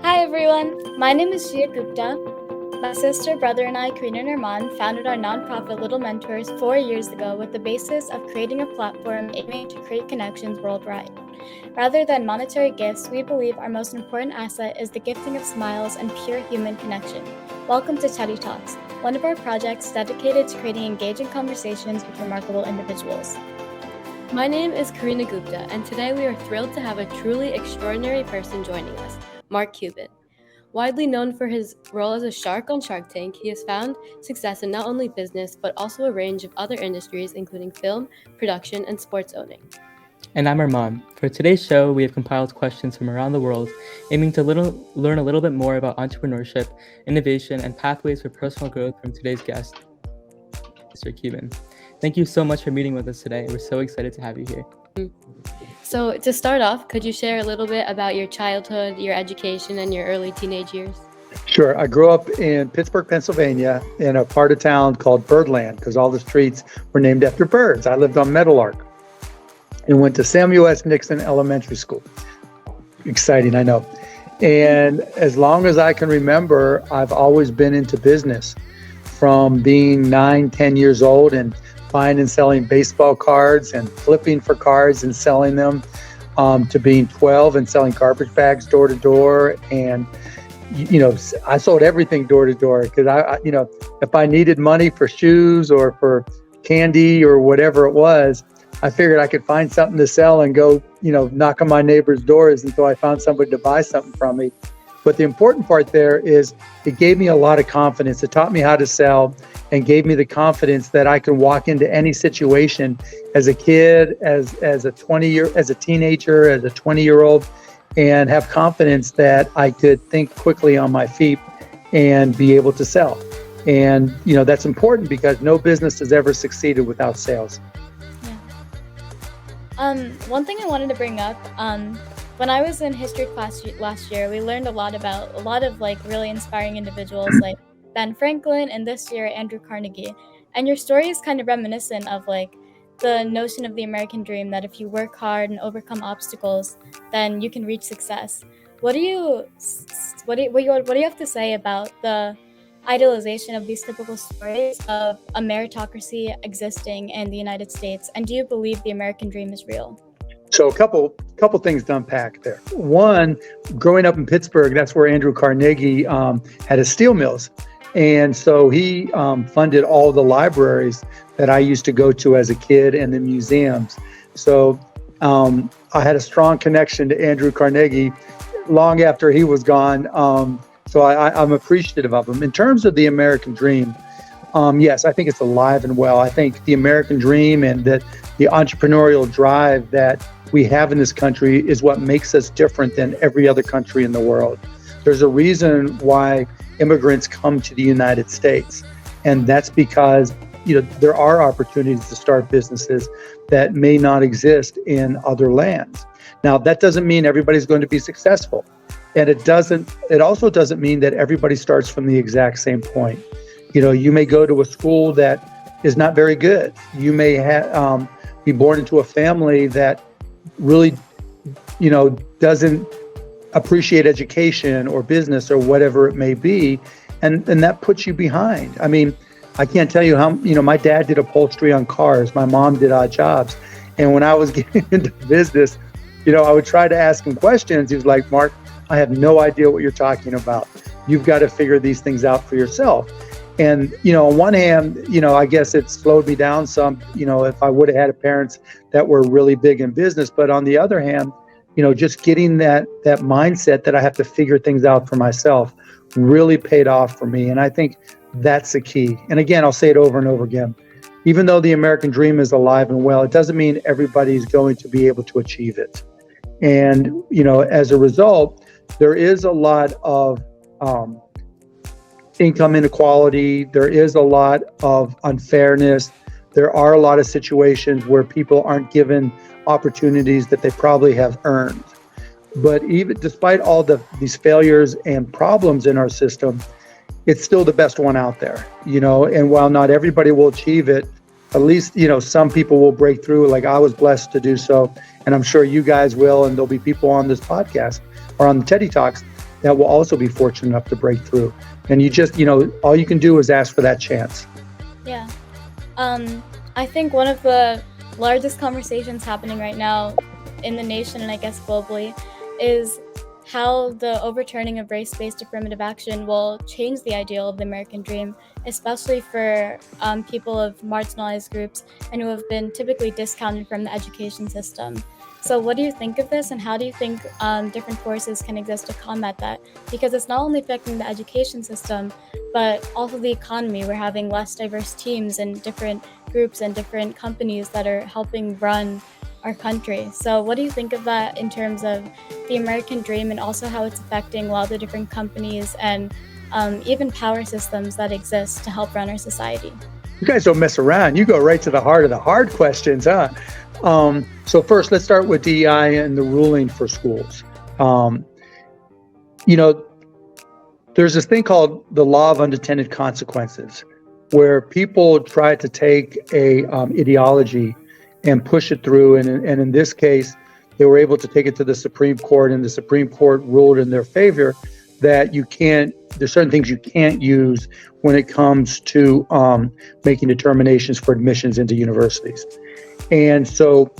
Hi everyone, my name is Shia Gupta. My sister, brother, and I, Karina and Arman, founded our nonprofit Little Mentors 4 years ago with the basis of creating a platform aiming to create connections worldwide. Rather than monetary gifts, we believe our most important asset is the gifting of smiles and pure human connection. Welcome to Teddy Talks, one of our projects dedicated to creating engaging conversations with remarkable individuals. My name is Karina Gupta, and today we are thrilled to have a truly extraordinary person joining us, Mark Cuban. Widely known for his role as a shark on Shark Tank, he has found success in not only business, but also a range of other industries, including film, production, and sports owning. And I'm Arman. For today's show, we have compiled questions from around the world, aiming to learn a little bit more about entrepreneurship, innovation, and pathways for personal growth from today's guest, Mr. Cuban. Thank you so much for meeting with us today. We're so excited to have you here. So to start off, could you share a little bit about your childhood, your education, and your early teenage years? Sure. I grew up in Pittsburgh, Pennsylvania, in a part of town called Birdland, because all the streets were named after birds. I lived on Meadowlark and went to Samuel S. Nixon Elementary School. Exciting, I know. And as long as I can remember, I've always been into business, from being 9, 10 years old and buying and selling baseball cards and flipping for cards and selling them, to being 12 and selling garbage bags door to door. And, I sold everything door to door because if I needed money for shoes or for candy or whatever it was, I figured I could find something to sell and go, knock on my neighbor's doors until I found somebody to buy something from me. But the important part there is it gave me a lot of confidence. It taught me how to sell and gave me the confidence that I could walk into any situation as a kid, as a teenager, as a 20-year-old, and have confidence that I could think quickly on my feet and be able to sell. And, that's important because no business has ever succeeded without sales. One thing I wanted to bring up, when I was in history class last year, we learned a lot of really inspiring individuals like Ben Franklin, and this year Andrew Carnegie. And your story is kind of reminiscent of the notion of the American dream, that if you work hard and overcome obstacles, then you can reach success. What do you have to say about the idealization of these typical stories of a meritocracy existing in the United States? And do you believe the American dream is real? So a couple things to unpack there. One, growing up in Pittsburgh, that's where Andrew Carnegie had his steel mills. And so he funded all the libraries that I used to go to as a kid and the museums. So I had a strong connection to Andrew Carnegie long after he was gone. So I'm appreciative of him. In terms of the American dream, yes, I think it's alive and well. I think the American dream and that the entrepreneurial drive that we have in this country is what makes us different than every other country in the world. There's a reason why immigrants come to the United States, and that's because there are opportunities to start businesses that may not exist in other lands. Now, that doesn't mean everybody's going to be successful. And it also doesn't mean that everybody starts from the exact same point. You may go to a school that is not very good. You may be born into a family that really, doesn't appreciate education or business or whatever it may be. And that puts you behind. I mean, I can't tell you how, my dad did upholstery on cars. My mom did odd jobs. And when I was getting into business, I would try to ask him questions. He was like, "Mark, I have no idea what you're talking about. You've got to figure these things out for yourself." And, on one hand, I guess it slowed me down some, if I would have had parents that were really big in business. But on the other hand, just getting that mindset that I have to figure things out for myself really paid off for me. And I think that's the key. And again, I'll say it over and over again. Even though the American dream is alive and well, it doesn't mean everybody's going to be able to achieve it. And, as a result, there is a lot of income inequality. There is a lot of unfairness. There are a lot of situations where people aren't given opportunities that they probably have earned. But even despite all these failures and problems in our system, it's still the best one out there, and while not everybody will achieve it, at least, some people will break through, like I was blessed to do so. And I'm sure you guys will, and there'll be people on this podcast or on the Teddy Talks that will also be fortunate enough to break through. And you just, all you can do is ask for that chance. Yeah. I think one of the largest conversations happening right now in the nation, and I guess globally, is how the overturning of race-based affirmative action will change the ideal of the American dream, especially for people of marginalized groups and who have been typically discounted from the education system. So what do you think of this, and how do you think different forces can exist to combat that? Because it's not only affecting the education system, but also the economy. We're having less diverse teams and different groups and different companies that are helping run our country. So what do you think of that in terms of the American dream, and also how it's affecting a lot of the different companies and even power systems that exist to help run our society? You guys don't mess around. You go right to the heart of the hard questions, huh? So first, let's start with DEI and the ruling for schools. There's this thing called the law of unintended consequences, where people try to take a ideology and push it through. And in this case, they were able to take it to the Supreme Court, and the Supreme Court ruled in their favor that there's certain things you can't use when it comes to making determinations for admissions into universities. And so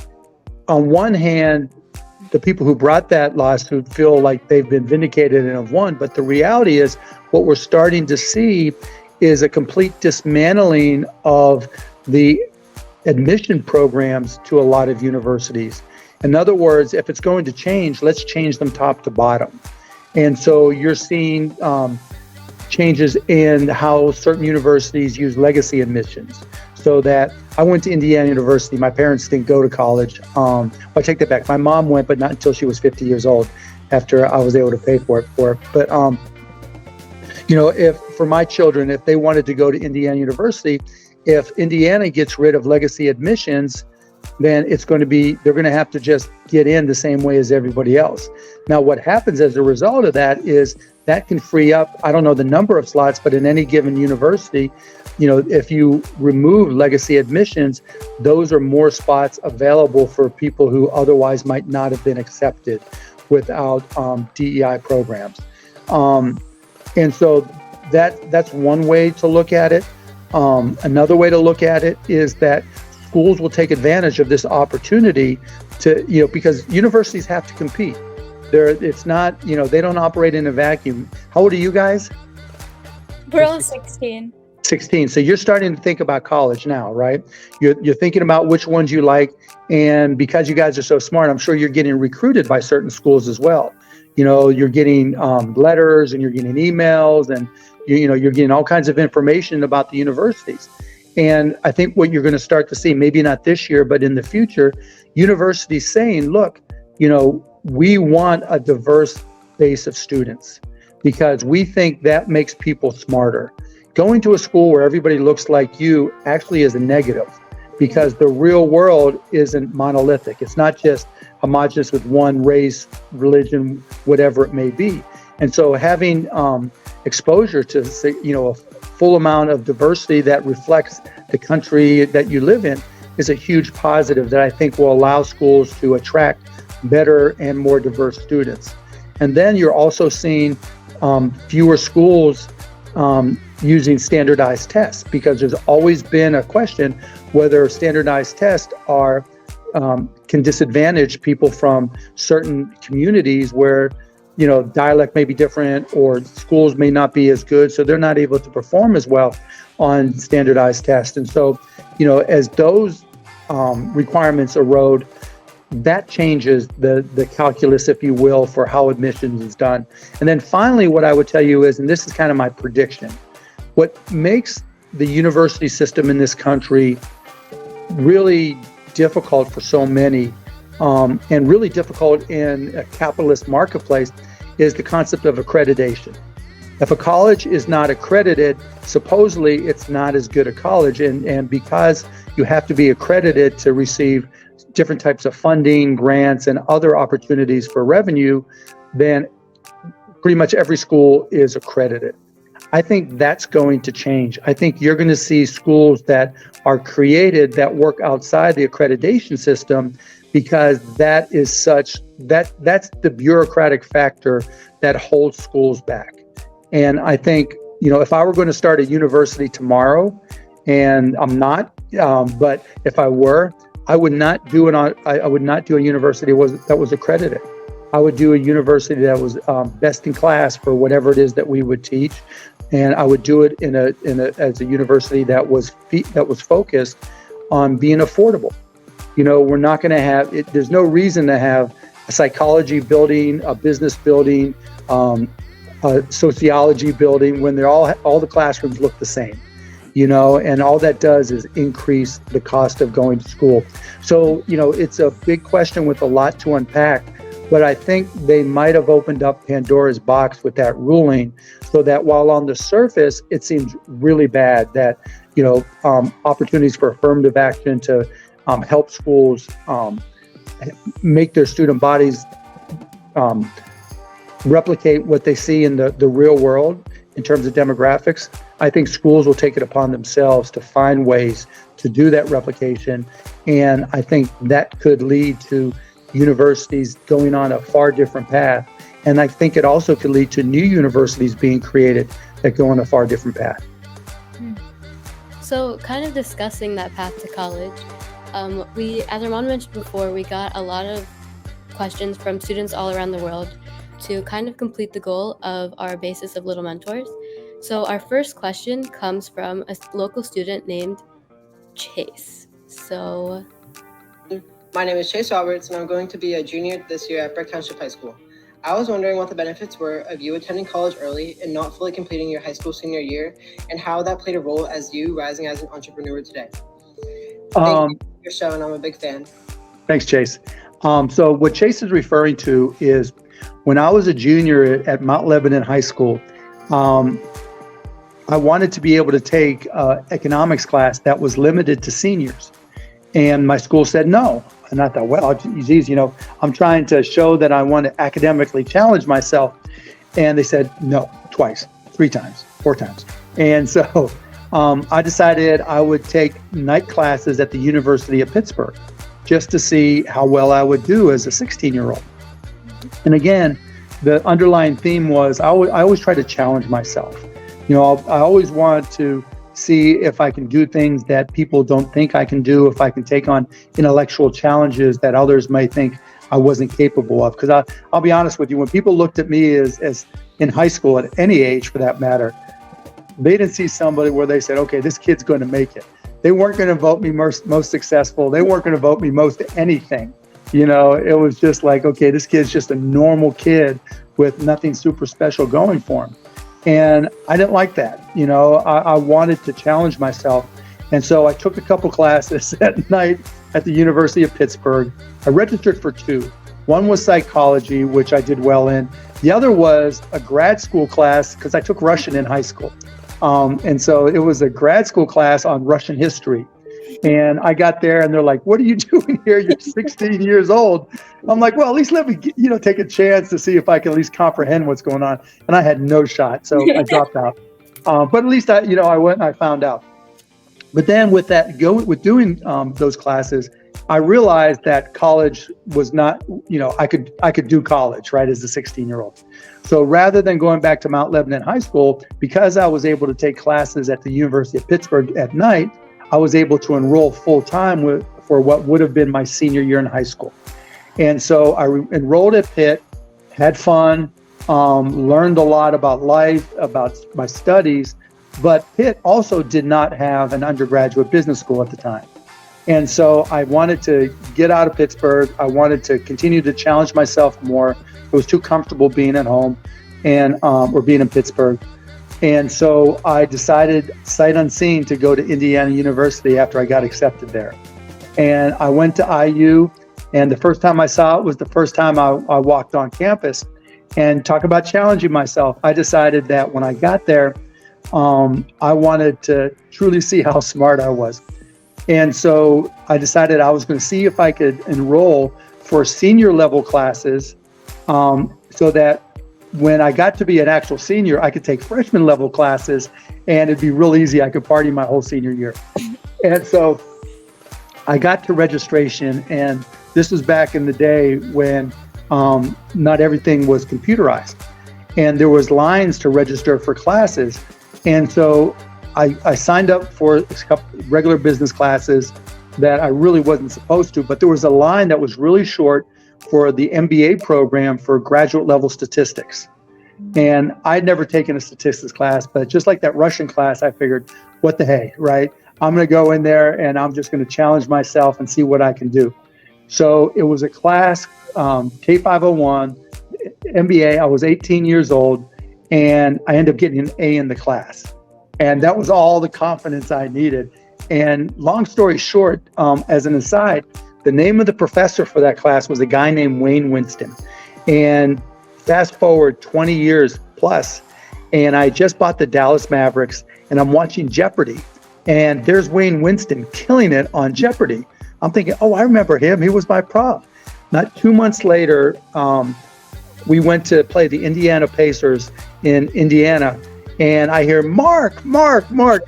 on one hand, the people who brought that lawsuit feel like they've been vindicated and have won. But the reality is, what we're starting to see is a complete dismantling of the admission programs to a lot of universities. In other words, if it's going to change, let's change them top to bottom. And so you're seeing changes in how certain universities use legacy admissions. So that I went to Indiana University. My parents didn't go to college. Well, I take that back. My mom went, but not until she was 50 years old, after I was able to pay for it. But if for my children, if they wanted to go to Indiana University, if Indiana gets rid of legacy admissions, then they're going to have to just get in the same way as everybody else. Now, what happens as a result of that is that can free up, I don't know the number of slots, but in any given university, if you remove legacy admissions, those are more spots available for people who otherwise might not have been accepted without DEI programs. And so that's one way to look at it. Another way to look at it is that schools will take advantage of this opportunity to, because universities have to compete. It's not, they don't operate in a vacuum. How old are you guys? We're all 16. 16. So you're starting to think about college now, right? You're thinking about which ones you like. And because you guys are so smart, I'm sure you're getting recruited by certain schools as well. You're getting letters, and you're getting emails, and you're getting all kinds of information about the universities. And I think what you're going to start to see, maybe not this year, but in the future, universities saying, look, we want a diverse base of students because we think that makes people smarter. Going to a school where everybody looks like you actually is a negative, because the real world isn't monolithic. It's not just homogenous with one race, religion, whatever it may be. And so having exposure to, a full amount of diversity that reflects the country that you live in is a huge positive that I think will allow schools to attract better and more diverse students. And then you're also seeing fewer schools using standardized tests, because there's always been a question whether standardized tests can disadvantage people from certain communities where dialect may be different, or schools may not be as good, so they're not able to perform as well on standardized tests. And so, as those requirements erode, that changes the calculus, if you will, for how admissions is done. And then finally, what I would tell you is, and this is kind of my prediction, what makes the university system in this country really difficult for so many, and really difficult in a capitalist marketplace, is the concept of accreditation. If a college is not accredited, supposedly it's not as good a college. And because you have to be accredited to receive different types of funding, grants, and other opportunities for revenue, then pretty much every school is accredited. I think that's going to change. I think you're going to see schools that are created that work outside the accreditation system, because that's the bureaucratic factor that holds schools back. And I think, if I were going to start a university tomorrow, and I'm not, but if I were, I would not do a university that was accredited. I would do a university that was best in class for whatever it is that we would teach, and I would do it as a university that was focused on being affordable. We're not going to have it. There's no reason to have a psychology building, a business building, a sociology building when all the classrooms look the same. And all that does is increase the cost of going to school. So, it's a big question with a lot to unpack, but I think they might have opened up Pandora's box with that ruling, so that while on the surface, it seems really bad that, opportunities for affirmative action to help schools make their student bodies replicate what they see in the real world in terms of demographics. I think schools will take it upon themselves to find ways to do that replication. And I think that could lead to universities going on a far different path. And I think it also could lead to new universities being created that go on a far different path. So kind of discussing that path to college, as Armand mentioned before, we got a lot of questions from students all around the world to kind of complete the goal of our basis of Little Mentors. So our first question comes from a local student named Chase. So, my name is Chase Roberts, and I'm going to be a junior this year at Brick Township High School. I was wondering what the benefits were of you attending college early and not fully completing your high school senior year, and how that played a role as you rising as an entrepreneur today. Thank you for your show, and I'm a big fan. Thanks, Chase. So what Chase is referring to is when I was a junior at Mount Lebanon High School, I wanted to be able to take economics class that was limited to seniors. And my school said no. And I thought, well, geez, I'm trying to show that I want to academically challenge myself. And they said no, twice, 3 times, 4 times. And so I decided I would take night classes at the University of Pittsburgh just to see how well I would do as a 16-year-old. And again, the underlying theme was I always try to challenge myself. I always want to see if I can do things that people don't think I can do, if I can take on intellectual challenges that others may think I wasn't capable of. Because I'll be honest with you, when people looked at me as in high school, at any age for that matter, they didn't see somebody where they said, okay, this kid's going to make it. They weren't going to vote me most successful. They weren't going to vote me most anything. It was just like, okay, this kid's just a normal kid with nothing super special going for him. And I didn't like that. I wanted to challenge myself. And so I took a couple classes at night at the University of Pittsburgh. I registered for 2. One was psychology, which I did well in. The other was a grad school class, because I took Russian in high school. And so it was a grad school class on Russian history. And I got there and they're like, what are you doing here? You're 16 years old. I'm like, well, at least let me, take a chance to see if I can at least comprehend what's going on. And I had no shot. So I dropped out. But at least I went and I found out. But then with doing those classes, I realized that college was not, I could do college, right, as a 16-year-old. So rather than going back to Mount Lebanon High School, because I was able to take classes at the University of Pittsburgh at night, I was able to enroll full time for what would have been my senior year in high school. And so I enrolled at Pitt, had fun, learned a lot about life, about my studies, but Pitt also did not have an undergraduate business school at the time. And so I wanted to get out of Pittsburgh. I wanted to continue to challenge myself more. It was too comfortable being at home or being in Pittsburgh. And so I decided, sight unseen, to go to Indiana University after I got accepted there. And I went to IU, and the first time I saw it was the first time I walked on campus. And talk about challenging myself. I decided that when I got there, I wanted to truly see how smart I was. And so I decided I was going to see if I could enroll for senior level classes so that when I got to be an actual senior, I could take freshman level classes and it'd be real easy. I could party my whole senior year. And so I got to registration, and this was back in the day when not everything was computerized. And there was lines to register for classes. And so I signed up for a couple regular business classes that I really wasn't supposed to, but there was a line that was really short for the MBA program for graduate level statistics. And I'd never taken a statistics class, but just like that Russian class, I figured, what the hey, right? I'm going to go in there and I'm just going to challenge myself and see what I can do. So it was a class, K501, MBA. I was 18 years old, and I ended up getting an A in the class. And that was all the confidence I needed. And long story short, as an aside, the name of the professor for that class was a guy named Wayne Winston. And fast forward 20 years plus, and I just bought the Dallas Mavericks, and I'm watching Jeopardy. And there's Wayne Winston killing it on Jeopardy. I'm thinking, oh, I remember him. He was my prof. Not 2 months later, we went to play the Indiana Pacers in Indiana. And I hear, Mark,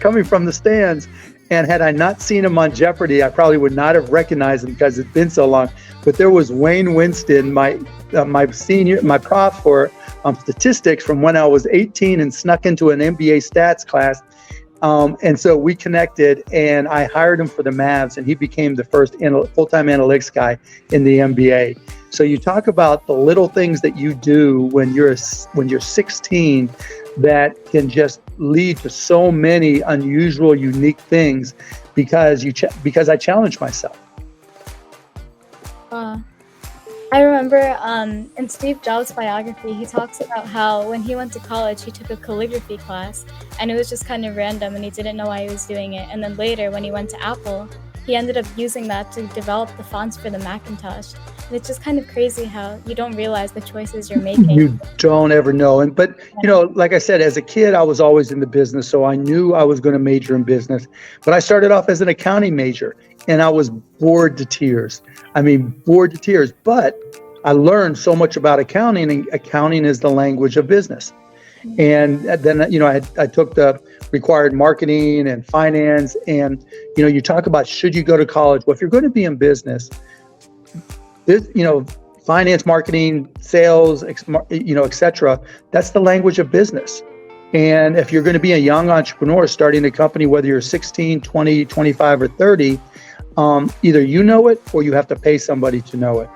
coming from the stands. And had I not seen him on Jeopardy, I probably would not have recognized him because it's been so long. But there was Wayne Winston, my prof for statistics from when I was 18 and snuck into an MBA stats class. And so we connected, and I hired him for the Mavs, and he became the first full-time analytics guy in the NBA. So you talk about the little things that you do when you're 16 that can just lead to so many unusual, unique things because I challenge myself. I remember in Steve Jobs' biography, he talks about how when he went to college, he took a calligraphy class, and it was just kind of random, and he didn't know why he was doing it. And then later, when he went to Apple, he ended up using that to develop the fonts for the Macintosh. And it's just kind of crazy how you don't realize the choices you're making. You don't ever know. But like I said, as a kid, I was always in the business, so I knew I was going to major in business. But I started off as an accounting major, and I was bored to tears. But I learned so much about accounting, and accounting is the language of business. And then, I took the required marketing and finance, and, you talk about, should you go to college? Well, if you're going to be in business, finance, marketing, sales, et cetera, that's the language of business. And if you're going to be a young entrepreneur starting a company, whether you're 16, 20, 25, or 30, either you know it or you have to pay somebody to know it.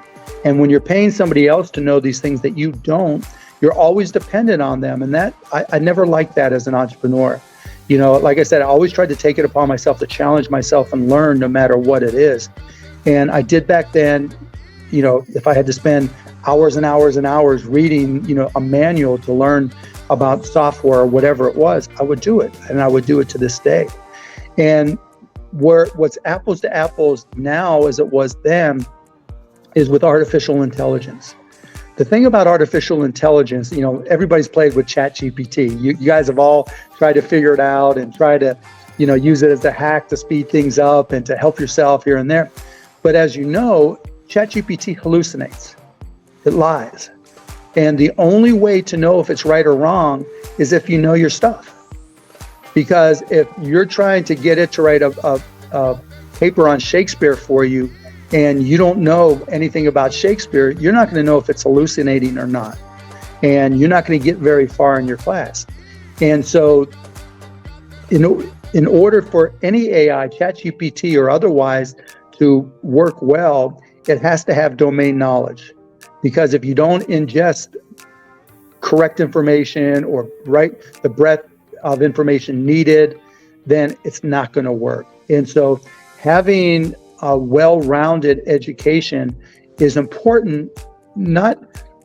And when you're paying somebody else to know these things that you don't, you're always dependent on them. And that I never liked that as an entrepreneur. Like I said, I always tried to take it upon myself to challenge myself and learn no matter what it is. And I did back then. If I had to spend hours and hours and hours reading, a manual to learn about software or whatever it was, I would do it. And I would do it to this day. And what's apples to apples now as it was then is with artificial intelligence. The thing about artificial intelligence, everybody's played with ChatGPT. You guys have all tried to figure it out and try to, use it as a hack to speed things up and to help yourself here and there. But as you know, ChatGPT hallucinates. It lies. And the only way to know if it's right or wrong is if you know your stuff. Because if you're trying to get it to write a paper on Shakespeare for you, and you don't know anything about Shakespeare, you're not going to know if it's hallucinating or not. And you're not going to get very far in your class. And so in order for any AI, ChatGPT or otherwise, to work well, it has to have domain knowledge. Because if you don't ingest correct information or the breadth of information needed, then it's not going to work. And so having a well-rounded education is important, not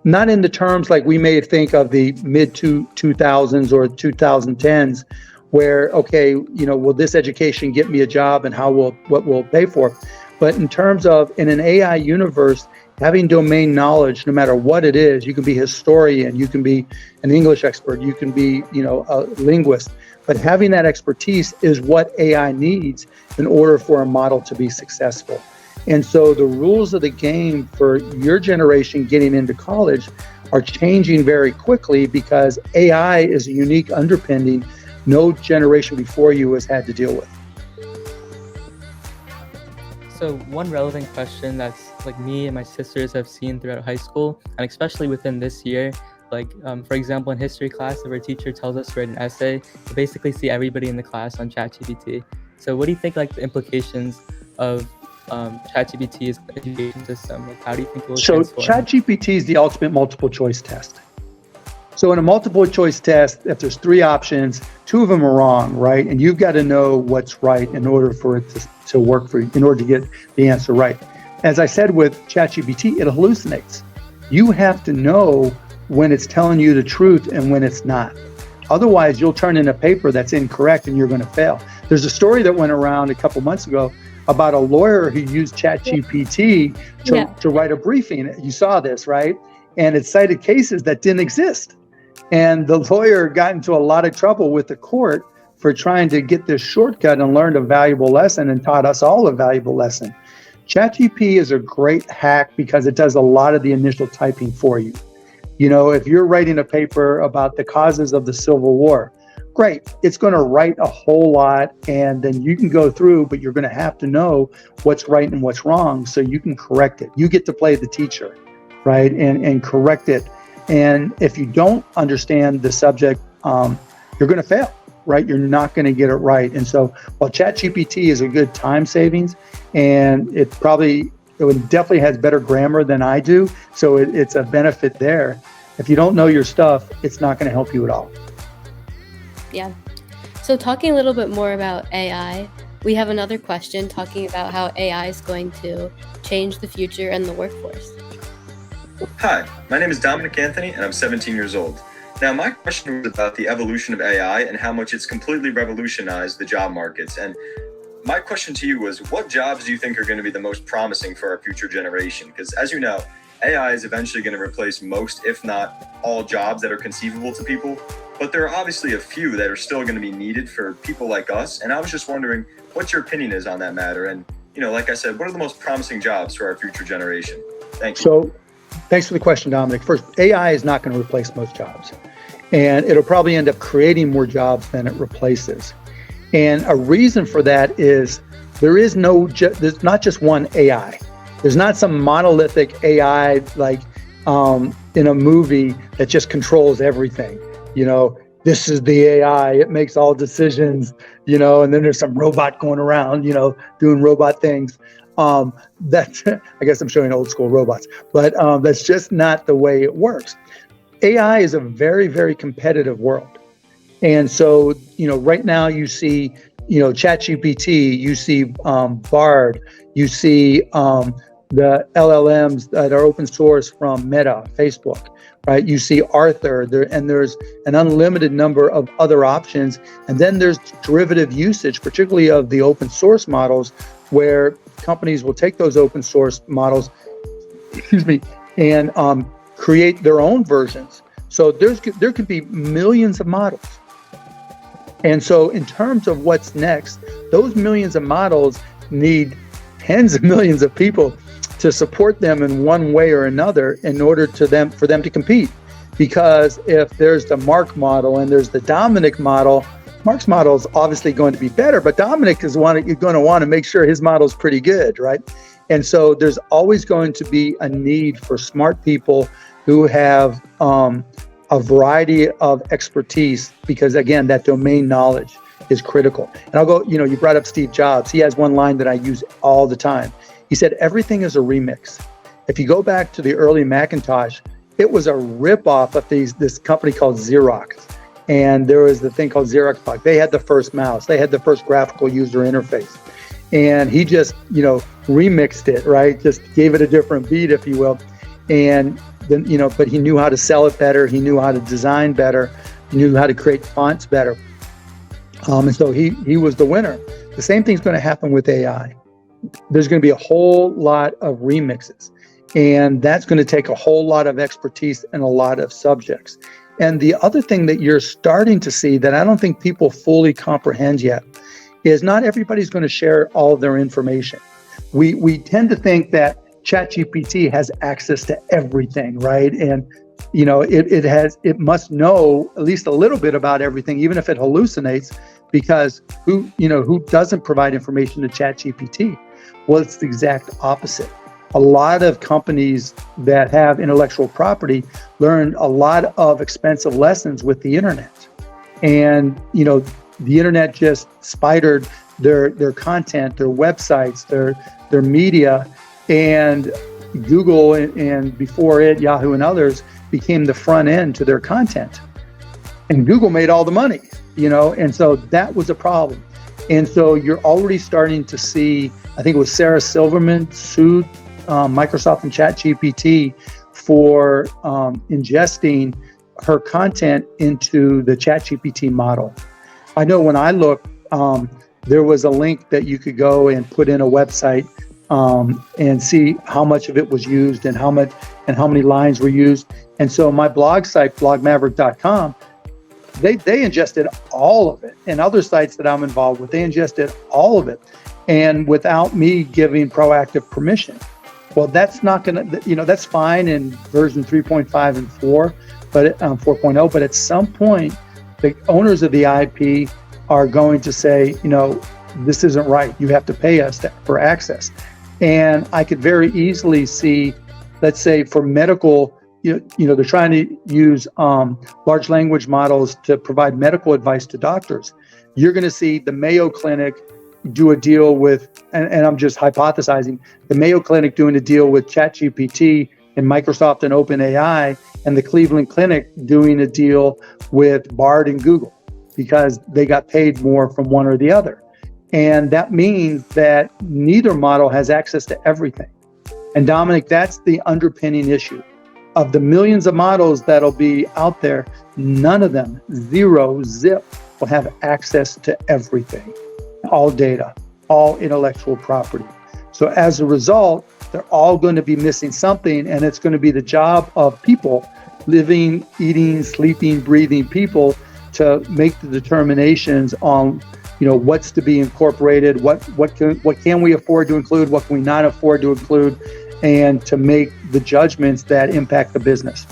in the terms like we may think of the mid-2000s or 2010s, where, okay, will this education get me a job and what will pay for? But in terms of, in an AI universe, having domain knowledge, no matter what it is, you can be a historian, you can be an English expert, you can be, a linguist, but having that expertise is what AI needs in order for a model to be successful. And so the rules of the game for your generation getting into college are changing very quickly because AI is a unique underpinning no generation before you has had to deal with. So one relevant question that's like me and my sisters have seen throughout high school, and especially within this year, like for example, in history class, if our teacher tells us to write an essay, we basically see everybody in the class on ChatGPT. So what do you think like the implications of ChatGPT's education system? Like, how do you think it will So transform? ChatGPT is the ultimate multiple choice test. So in a multiple choice test, if there's 3 options, 2 of them are wrong, right? And you've got to know what's right in order for it to work for you, in order to get the answer right. As I said with ChatGPT, it hallucinates. You have to know when it's telling you the truth and when it's not. Otherwise, you'll turn in a paper that's incorrect and you're going to fail. There's a story that went around a couple months ago about a lawyer who used ChatGPT to write a briefing. You saw this, right? And it cited cases that didn't exist. And the lawyer got into a lot of trouble with the court for trying to get this shortcut and learned a valuable lesson and taught us all a valuable lesson. ChatGPT is a great hack because it does a lot of the initial typing for you. You know, if you're writing a paper about the causes of the Civil War, great. It's going to write a whole lot and then you can go through, but you're going to have to know what's right and what's wrong so you can correct it. You get to play the teacher, right? And correct it. And if you don't understand the subject, you're going to fail, right? You're not going to get it right. And so while ChatGPT is a good time savings, and it definitely has better grammar than I do, so it's a benefit there. If you don't know your stuff, it's not going to help you at all. Yeah. So talking a little bit more about AI, we have another question talking about how AI is going to change the future and the workforce. Hi, my name is Dominic Anthony and I'm 17 years old. Now, my question was about the evolution of AI and how much it's completely revolutionized the job markets. And my question to you was, what jobs do you think are going to be the most promising for our future generation? Because as you know, AI is eventually going to replace most, if not all, jobs that are conceivable to people. But there are obviously a few that are still going to be needed for people like us. And I was just wondering what your opinion is on that matter. And, you know, like I said, what are the most promising jobs for our future generation? Thank you. So thanks for the question, Dominic. First, AI is not going to replace most jobs. And it'll probably end up creating more jobs than it replaces. And a reason for that is there's not just one AI. There's not some monolithic AI like in a movie that just controls everything. You know, this is the AI, it makes all decisions, you know, and then there's some robot going around, you know, doing robot things. That's, I guess I'm showing old school robots, but that's just not the way it works. AI is a very, very competitive world. And so, you know, right now you see, you know, ChatGPT, you see Bard, you see the LLMs that are open source from Meta, Facebook, right? You see Arthur, and there's an unlimited number of other options. And then there's derivative usage, particularly of the open source models, where companies will take those open source models, and create their own versions. So there could be millions of models. And so in terms of what's next, those millions of models need tens of millions of people to support them in one way or another in order for them to compete. Because if there's the Mark model and there's the Dominic model, Mark's model is obviously going to be better, but Dominic is going to want to make sure his model is pretty good, right? And so there's always going to be a need for smart people who have a variety of expertise, because again, that domain knowledge is critical. And I'll go, you know, you brought up Steve Jobs. He has one line that I use all the time. He said, everything is a remix. If you go back to the early Macintosh, it was a ripoff of this company called Xerox. And there was the thing called Xerox Box. They had the first mouse. They had the first graphical user interface. And he just, you know, remixed it, right? Just gave it a different beat, if you will. And then, you know, but he knew how to sell it better. He knew how to design better. He knew how to create fonts better. And so he was the winner. The same thing's going to happen with AI. There's going to be a whole lot of remixes. And that's going to take a whole lot of expertise and a lot of subjects. And the other thing that you're starting to see that I don't think people fully comprehend yet is not everybody's going to share all of their information. we tend to think that ChatGPT has access to everything, right? And it must know at least a little bit about everything, even if it hallucinates, because who doesn't provide information to ChatGPT? Well, it's the exact opposite. A lot of companies that have intellectual property learn a lot of expensive lessons with the internet. And, the internet just spidered their content, their websites, their media, and Google and before it, Yahoo and others became the front end to their content. And Google made all the money, and so that was a problem. And so you're already starting to see, I think it was Sarah Silverman sued Microsoft and ChatGPT for ingesting her content into the ChatGPT model. I know when I looked, there was a link that you could go and put in a website and see how much of it was used and how many lines were used. And so my blog site, blogmaverick.com, they ingested all of it. And other sites that I'm involved with, they ingested all of it. And without me giving proactive permission. Well, that's not going to, that's fine in version 3.5 and 4, but 4.0. But at some point, the owners of the IP are going to say, this isn't right. You have to pay us for access. And I could very easily see, let's say for medical, they're trying to use large language models to provide medical advice to doctors. You're going to see the Mayo Clinic do a deal with, and I'm just hypothesizing, the Mayo Clinic doing a deal with ChatGPT and Microsoft and OpenAI, and the Cleveland Clinic doing a deal with Bard and Google because they got paid more from one or the other. And that means that neither model has access to everything. And Dominic, that's the underpinning issue. Of the millions of models that'll be out there, none of them, zip, will have access to everything. All data, all intellectual property. So as a result, they're all going to be missing something, and it's going to be the job of people, living, eating, sleeping, breathing people, to make the determinations on, what's to be incorporated, what can we afford to include, what can we not afford to include, and to make the judgments that impact the business.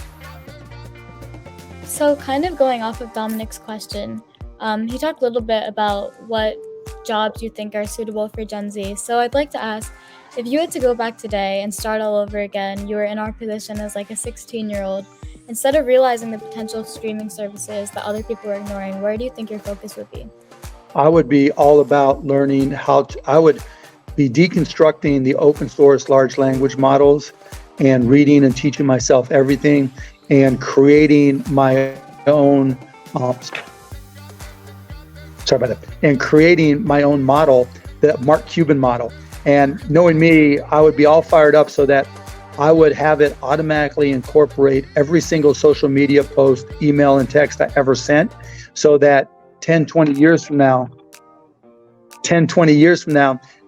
So kind of going off of Dominic's question, he talked a little bit about what jobs you think are suitable for Gen Z. So I'd like to ask, if you had to go back today and start all over again, you were in our position as like a 16-year-old, instead of realizing the potential of streaming services that other people were ignoring, where do you think your focus would be? I would be all about learning I would be deconstructing the open source large language models and reading and teaching myself everything and creating my own and creating my own model, the Mark Cuban model. And knowing me, I would be all fired up so that I would have it automatically incorporate every single social media post, email, and text I ever sent, so that 20 years from now,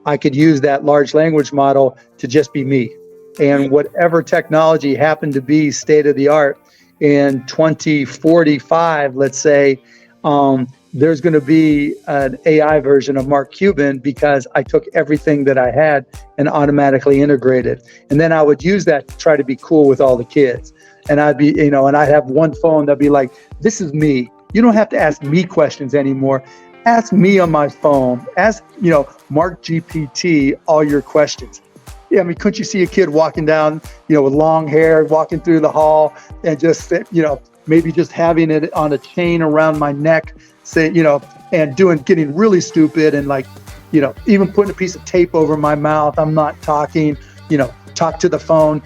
I could use that large language model to just be me. And whatever technology happened to be state of the art in 2045, let's say, there's going to be an AI version of Mark Cuban because I took everything that I had and automatically integrated. And then I would use that to try to be cool with all the kids. And I'd be, and I'd have one phone that'd be like, this is me. You don't have to ask me questions anymore. Ask me on my phone. Ask, Mark GPT all your questions. Yeah, I mean, couldn't you see a kid walking down, with long hair, walking through the hall and just, maybe just having it on a chain around my neck, say, and getting really stupid and even putting a piece of tape over my mouth. I'm not talking, talk to the phone.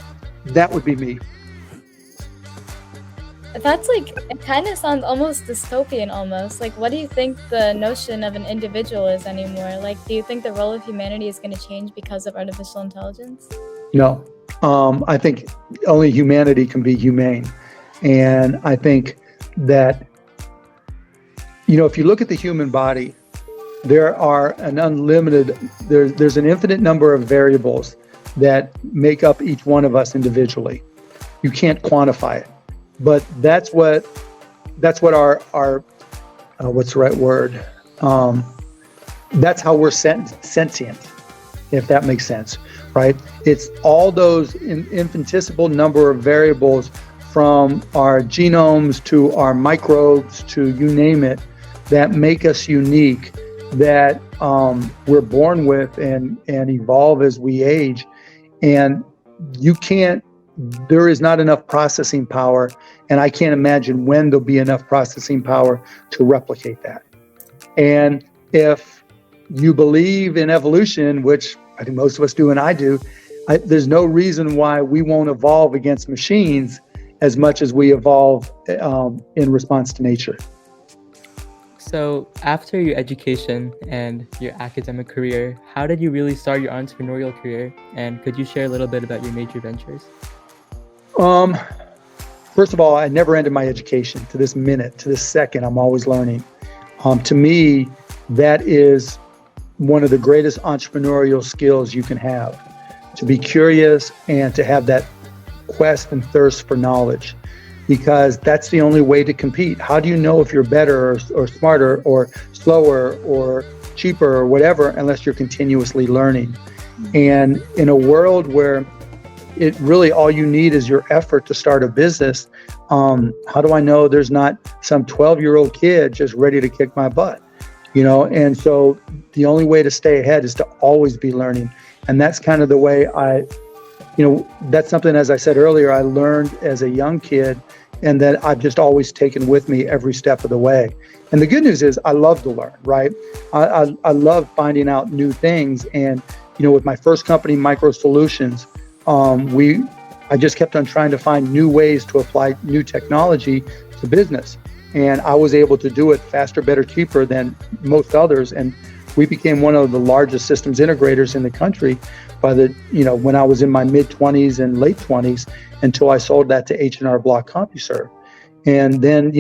That would be me. That's it kind of sounds almost dystopian almost. What do you think the notion of an individual is anymore? Do you think the role of humanity is going to change because of artificial intelligence? No, I think only humanity can be humane. And I think that, if you look at the human body, there are there's an infinite number of variables that make up each one of us individually. You can't quantify it. But that's what our what's the right word? That's how we're sentient. if that makes sense, right? It's all those infinitesimal number of variables from our genomes to our microbes to you name it that make us unique, that we're born with and evolve as we age. And there is not enough processing power, and I can't imagine when there'll be enough processing power to replicate that. And if you believe in evolution, which I think most of us do and I do, there's no reason why we won't evolve against machines as much as we evolve in response to nature. So after your education and your academic career, how did you really start your entrepreneurial career? And could you share a little bit about your major ventures? First of all, I never ended my education. To this minute, to this second, I'm always learning. To me, that is one of the greatest entrepreneurial skills you can have, to be curious and to have that quest and thirst for knowledge, because that's the only way to compete. How do you know if you're better or smarter or slower or cheaper or whatever unless you're continuously learning? And in a world where it really all you need is your effort to start a business, how do I know there's not some 12-year-old kid just ready to kick my butt? And so the only way to stay ahead is to always be learning. And that's kind of the way that's something, as I said earlier, I learned as a young kid, and that I've just always taken with me every step of the way. And the good news is I love to learn, right? I love finding out new things. And, with my first company, Micro Solutions, I just kept on trying to find new ways to apply new technology to business. And I was able to do it faster, better, cheaper than most others. And we became one of the largest systems integrators in the country when I was in my mid-20s and late 20s, until I sold that to H&R Block CompuServe. And then,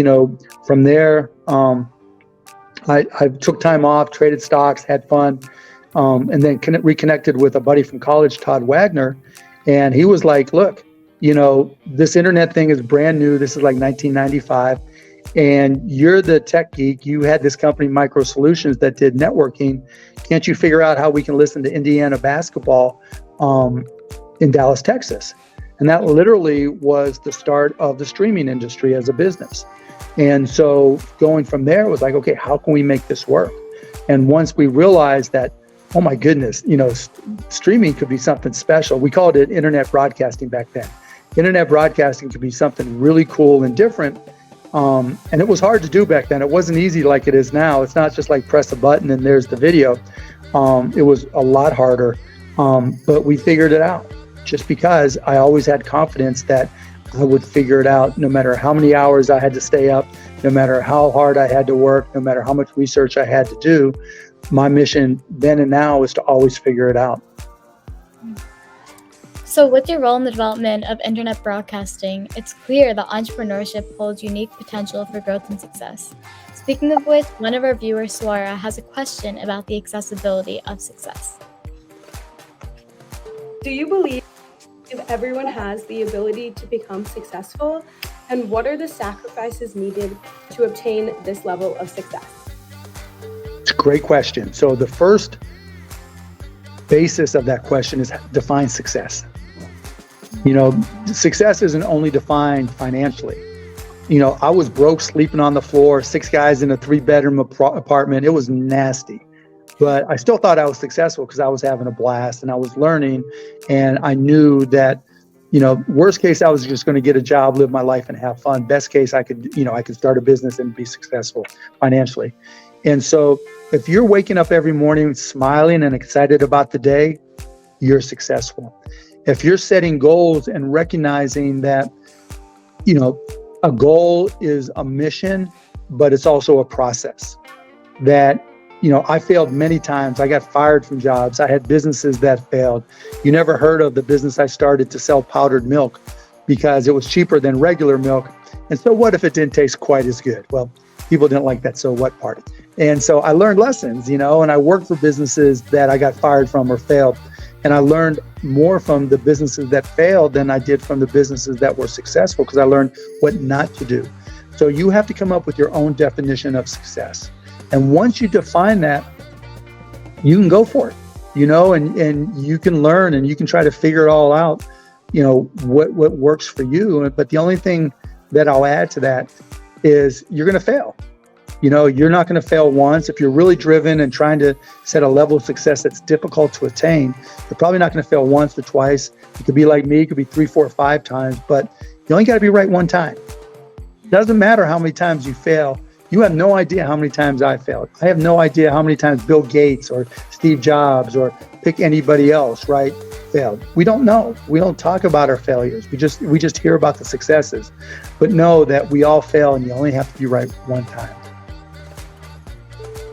from there, I took time off, traded stocks, had fun, and then reconnected with a buddy from college, Todd Wagner. And he was like, look, this internet thing is brand new. This is like 1995. And you're the tech geek. You had this company, Micro Solutions, that did networking. Can't you figure out how we can listen to Indiana basketball in Dallas, Texas? And that literally was the start of the streaming industry as a business. And so going from there was like, okay, how can we make this work? And once we realized that, oh my goodness, streaming could be something special. We called it internet broadcasting back then. Internet broadcasting could be something really cool and different. And it was hard to do back then. It wasn't easy like it is now. It's not just like press a button and there's the video. It was a lot harder, but we figured it out, just because I always had confidence that I would figure it out, no matter how many hours I had to stay up, no matter how hard I had to work, no matter how much research I had to do. My mission then and now is to always figure it out. So with your role in the development of internet broadcasting, it's clear that entrepreneurship holds unique potential for growth and success. Speaking of which, one of our viewers, Suara, has a question about the accessibility of success. Do you believe everyone has the ability to become successful? And what are the sacrifices needed to obtain this level of success? It's a great question. So the first basis of that question is define success. Success isn't only defined financially. I was broke, sleeping on the floor, 6 guys in a 3-bedroom apartment. It was nasty. But I still thought I was successful because I was having a blast and I was learning. And I knew that, worst case, I was just going to get a job, live my life and have fun. Best case, I could start a business and be successful financially. And so if you're waking up every morning smiling and excited about the day, you're successful. If you're setting goals and recognizing that, a goal is a mission, but it's also a process. That, I failed many times. I got fired from jobs. I had businesses that failed. You never heard of the business I started to sell powdered milk because it was cheaper than regular milk. And so what if it didn't taste quite as good? Well, people didn't like that so what part. And so I learned lessons, and I worked for businesses that I got fired from or failed. And I learned more from the businesses that failed than I did from the businesses that were successful, because I learned what not to do. So you have to come up with your own definition of success. And once you define that, you can go for it. and you can learn and you can try to figure it all out, what works for you. But the only thing that I'll add to that is you're going to fail. You're not going to fail once. If you're really driven and trying to set a level of success that's difficult to attain, you're probably not going to fail once or twice. It could be like me, it could be 3, 4, 5 times, but you only got to be right one time. Doesn't matter how many times you fail. You have no idea how many times I failed. I have no idea how many times Bill Gates or Steve Jobs or pick anybody else, right, failed. We don't know. We don't talk about our failures. We just hear about the successes. But know that we all fail and you only have to be right one time.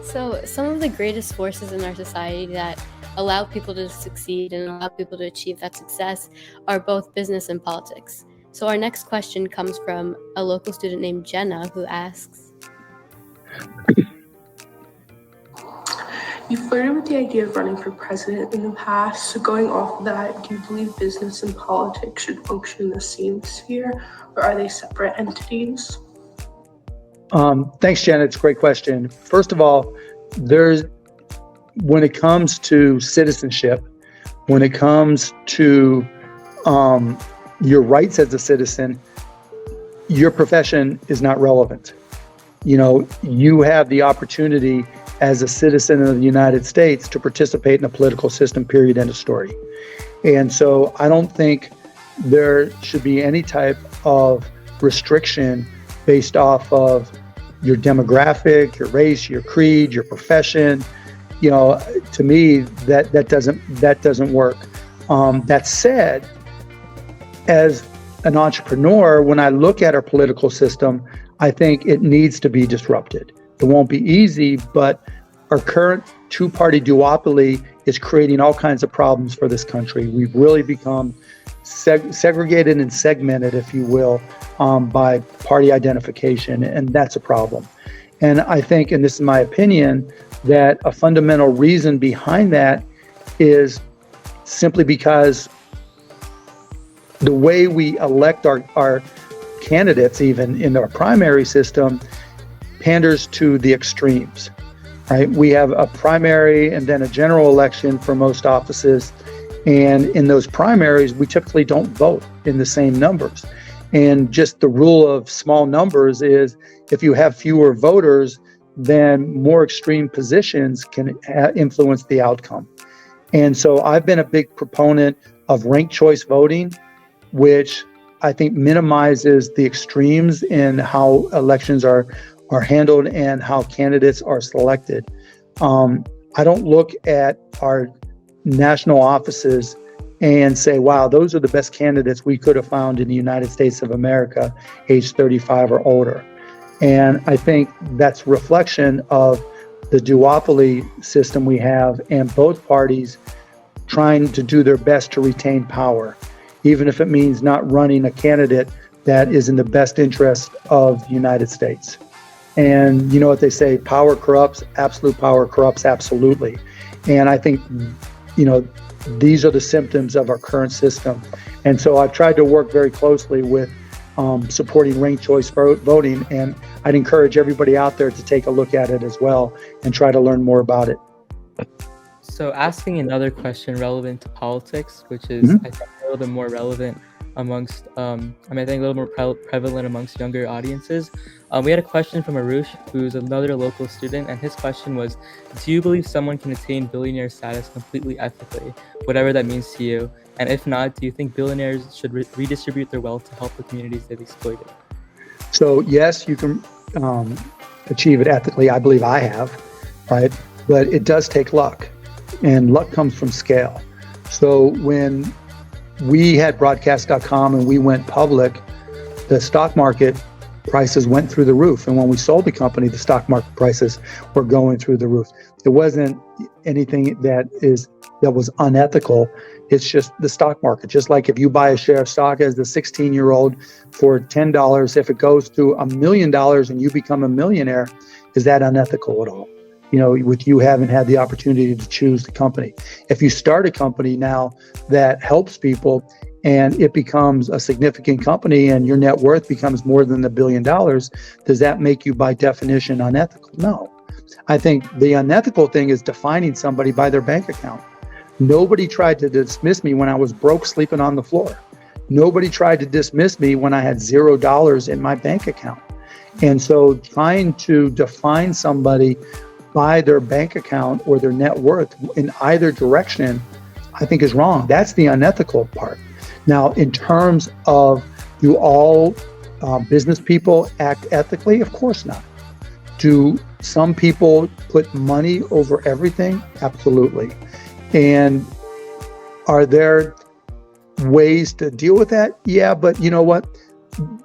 So some of the greatest forces in our society that allow people to succeed and allow people to achieve that success are both business and politics. So our next question comes from a local student named Jenna, who asks, You flirted with the idea of running for president in the past, so going off of that, do you believe business and politics should function in the same sphere, or are they separate entities? Thanks, Jenna. It's a great question. First of all, when it comes to citizenship, when it comes to your rights as a citizen, your profession is not relevant. You have the opportunity as a citizen of the United States to participate in the political system, period, end of story. And so I don't think there should be any type of restriction based off of your demographic, your race, your creed, your profession. To me, that doesn't work. That said, as an entrepreneur, when I look at our political system, I think it needs to be disrupted. It won't be easy, but our current two-party duopoly is creating all kinds of problems for this country. We've really become segregated and segmented, if you will, by party identification, and that's a problem. And I think, and this is my opinion, that a fundamental reason behind that is simply because the way we elect our candidates, even in our primary system, panders to the extremes, right? We have a primary and then a general election for most offices. And in those primaries, we typically don't vote in the same numbers. And just the rule of small numbers is if you have fewer voters, then more extreme positions can influence the outcome. And so I've been a big proponent of ranked choice voting, which I think minimizes the extremes in how elections are handled and how candidates are selected. I don't look at our national offices and say, wow, those are the best candidates we could have found in the United States of America, age 35 or older. And I think that's a reflection of the duopoly system we have and both parties trying to do their best to retain power, even if it means not running a candidate that is in the best interest of the United States. And you know what they say, power corrupts, absolute power corrupts absolutely. And I think, these are the symptoms of our current system. And so I've tried to work very closely with supporting ranked choice voting, and I'd encourage everybody out there to take a look at it as well and try to learn more about it. So asking another question relevant to politics, which is I think a little bit more relevant amongst, I think a little more prevalent amongst younger audiences. We had a question from Arush, who's another local student, and his question was, do you believe someone can attain billionaire status completely ethically, whatever that means to you? And if not, do you think billionaires should redistribute their wealth to help the communities they've exploited? So yes, you can achieve it ethically. I believe I have, right? But it does take luck, and luck comes from scale. So when we had broadcast.com and we went public, the stock market prices went through the roof. And when we sold the company, the stock market prices were going through the roof. It wasn't anything that was unethical. It's just the stock market. Just like if you buy a share of stock as the 16-year-old for $10, if it goes to $1 million and you become a millionaire, is that unethical at all? With you haven't had the opportunity to choose the company. If you start a company now that helps people and it becomes a significant company and your net worth becomes more than $1 billion, does that make you by definition unethical? No. I think the unethical thing is defining somebody by their bank account. Nobody tried to dismiss me when I was broke sleeping on the floor. Nobody tried to dismiss me when I had $0 in my bank account. And so trying to define somebody by their bank account or their net worth in either direction, I think is wrong. That's the unethical part. Now, in terms of do all business people act ethically? Of course not. Do some people put money over everything? Absolutely. And are there ways to deal with that? Yeah, but you know what?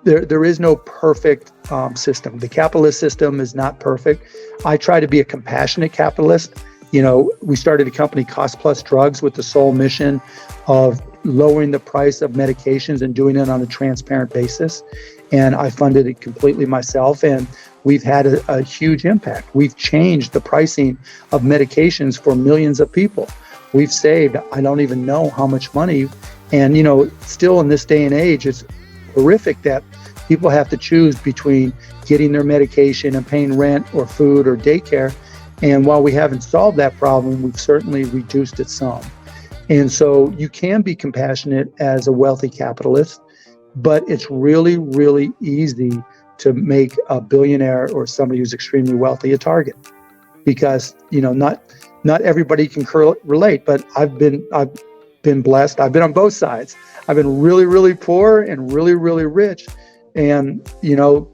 There is no perfect system. The capitalist system is not perfect. I try to be a compassionate capitalist. You know, we started a company, Cost Plus Drugs, with the sole mission of lowering the price of medications and doing it on a transparent basis. And I funded it completely myself. And we've had a huge impact. We've changed the pricing of medications for millions of people. We've saved, I don't even know how much money. And, you know, still in this day and age, it's horrific that people have to choose between getting their medication and paying rent or food or daycare. And while we haven't solved that problem, we've certainly reduced it some. And so you can be compassionate as a wealthy capitalist, but it's really, really easy to make a billionaire or somebody who's extremely wealthy a target, because, you know, not everybody can relate, but I've been blessed. I've been on both sides. I've been really, really poor and really, really rich. And, you know,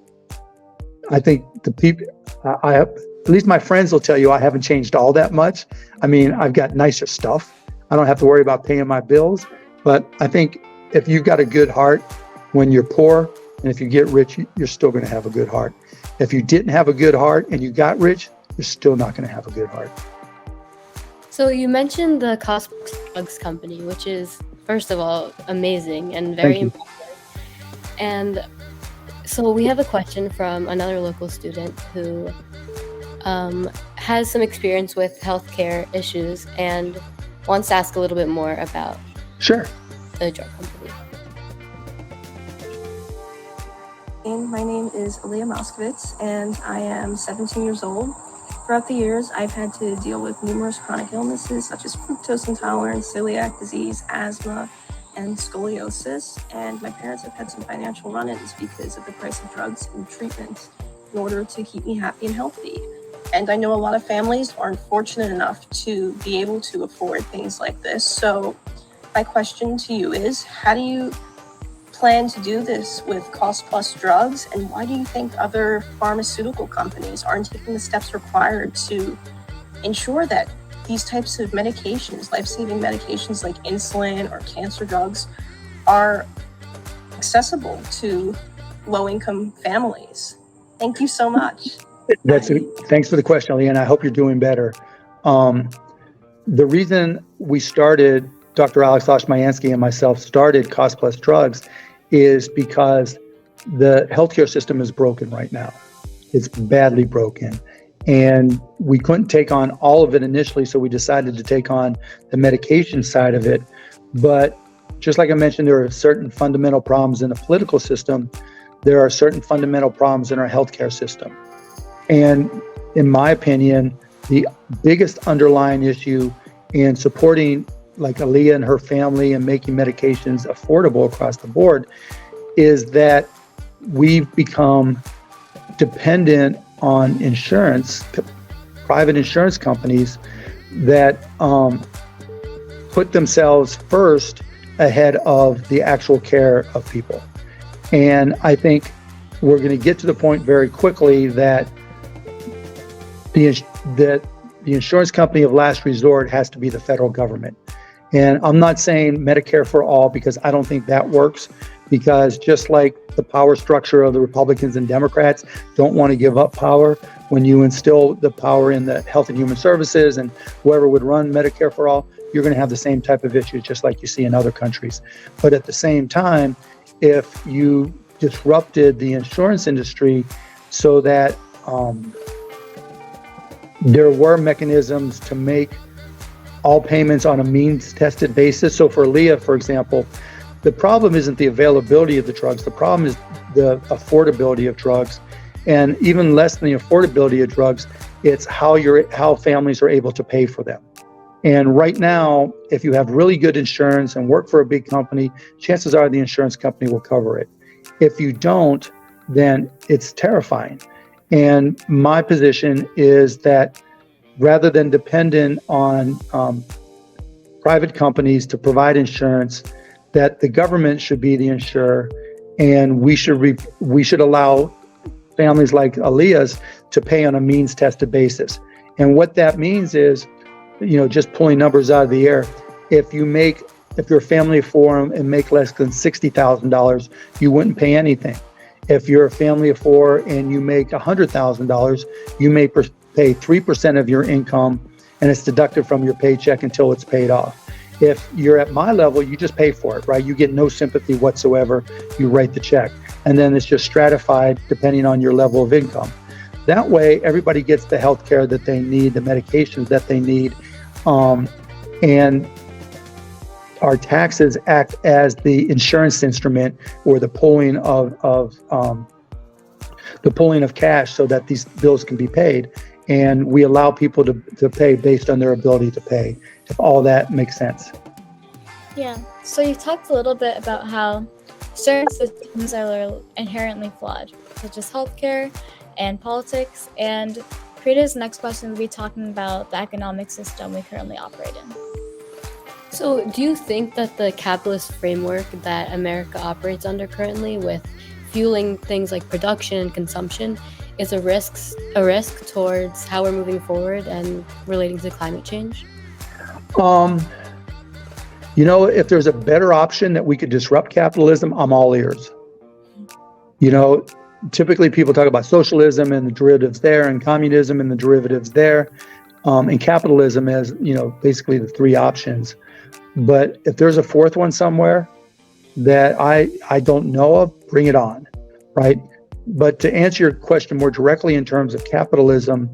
I think the people, at least my friends will tell you I haven't changed all that much. I mean, I've got nicer stuff. I don't have to worry about paying my bills. But I think if you've got a good heart when you're poor, and if you get rich, you're still going to have a good heart. If you didn't have a good heart and you got rich, you're still not going to have a good heart. So you mentioned the Cost Plus Drugs company, which is, first of all, amazing and very impressive. And so we have a question from another local student who has some experience with healthcare issues and wants to ask a little bit more about the drug company. My name is Aaliyah Moskowitz, and I am 17 years old. Throughout the years, I've had to deal with numerous chronic illnesses such as fructose intolerance, celiac disease, asthma, and scoliosis. And my parents have had some financial run-ins because of the price of drugs and treatment in order to keep me happy and healthy. And I know a lot of families aren't fortunate enough to be able to afford things like this. So my question to you is, how do you plan to do this with Cost Plus Drugs, and why do you think other pharmaceutical companies aren't taking the steps required to ensure that these types of medications, life-saving medications like insulin or cancer drugs, are accessible to low-income families? Thank you so much. Thanks for the question, Ali, and I hope you're doing better. The reason we started, Dr. Alex Oshmayansky and myself started Cost Plus Drugs, is because the healthcare system is broken right now. It's badly broken. And we couldn't take on all of it initially, so we decided to take on the medication side of it. But just like I mentioned, there are certain fundamental problems in the political system. There are certain fundamental problems in our healthcare system. And in my opinion, the biggest underlying issue in supporting like Aaliyah and her family and making medications affordable across the board is that we've become dependent on insurance, private insurance companies that put themselves first ahead of the actual care of people. And I think we're going to get to the point very quickly that the insurance company of last resort has to be the federal government. And I'm not saying Medicare for all, because I don't think that works, because just like the power structure of the Republicans and Democrats don't want to give up power, when you instill the power in the Health and Human Services and whoever would run Medicare for all, you're going to have the same type of issues just like you see in other countries. But at the same time, if you disrupted the insurance industry so that there were mechanisms to make all payments on a means-tested basis. So for Leah, for example, the problem isn't the availability of the drugs. The problem is the affordability of drugs. And even less than the affordability of drugs, it's how families are able to pay for them. And right now, if you have really good insurance and work for a big company, chances are the insurance company will cover it. If you don't, then it's terrifying. And my position is that rather than dependent on private companies to provide insurance, that the government should be the insurer, and we should allow families like Aaliyah's to pay on a means tested basis. And what that means is, just pulling numbers out of the air. If you're a family of four and make less than $60,000, you wouldn't pay anything. If you're a family of four and you make $100,000, you may pay 3% of your income, and it's deducted from your paycheck until it's paid off. If you're at my level, you just pay for it, right? You get no sympathy whatsoever. You write the check, and then it's just stratified depending on your level of income. That way, everybody gets the health care that they need, the medications that they need, and our taxes act as the insurance instrument or the pulling of cash so that these bills can be paid. And we allow people to pay based on their ability to pay, if all that makes sense. Yeah. So you talked a little bit about how certain systems are inherently flawed, such as healthcare and politics. And Prita's next question will be talking about the economic system we currently operate in. So, do you think that the capitalist framework that America operates under currently, with fueling things like production and consumption, is a risk towards how we're moving forward and relating to climate change? If there's a better option that we could disrupt capitalism, I'm all ears. Typically people talk about socialism and the derivatives there, and communism and the derivatives there, and capitalism as, basically the three options. But if there's a fourth one somewhere that I don't know of, bring it on, right? But to answer your question more directly in terms of capitalism,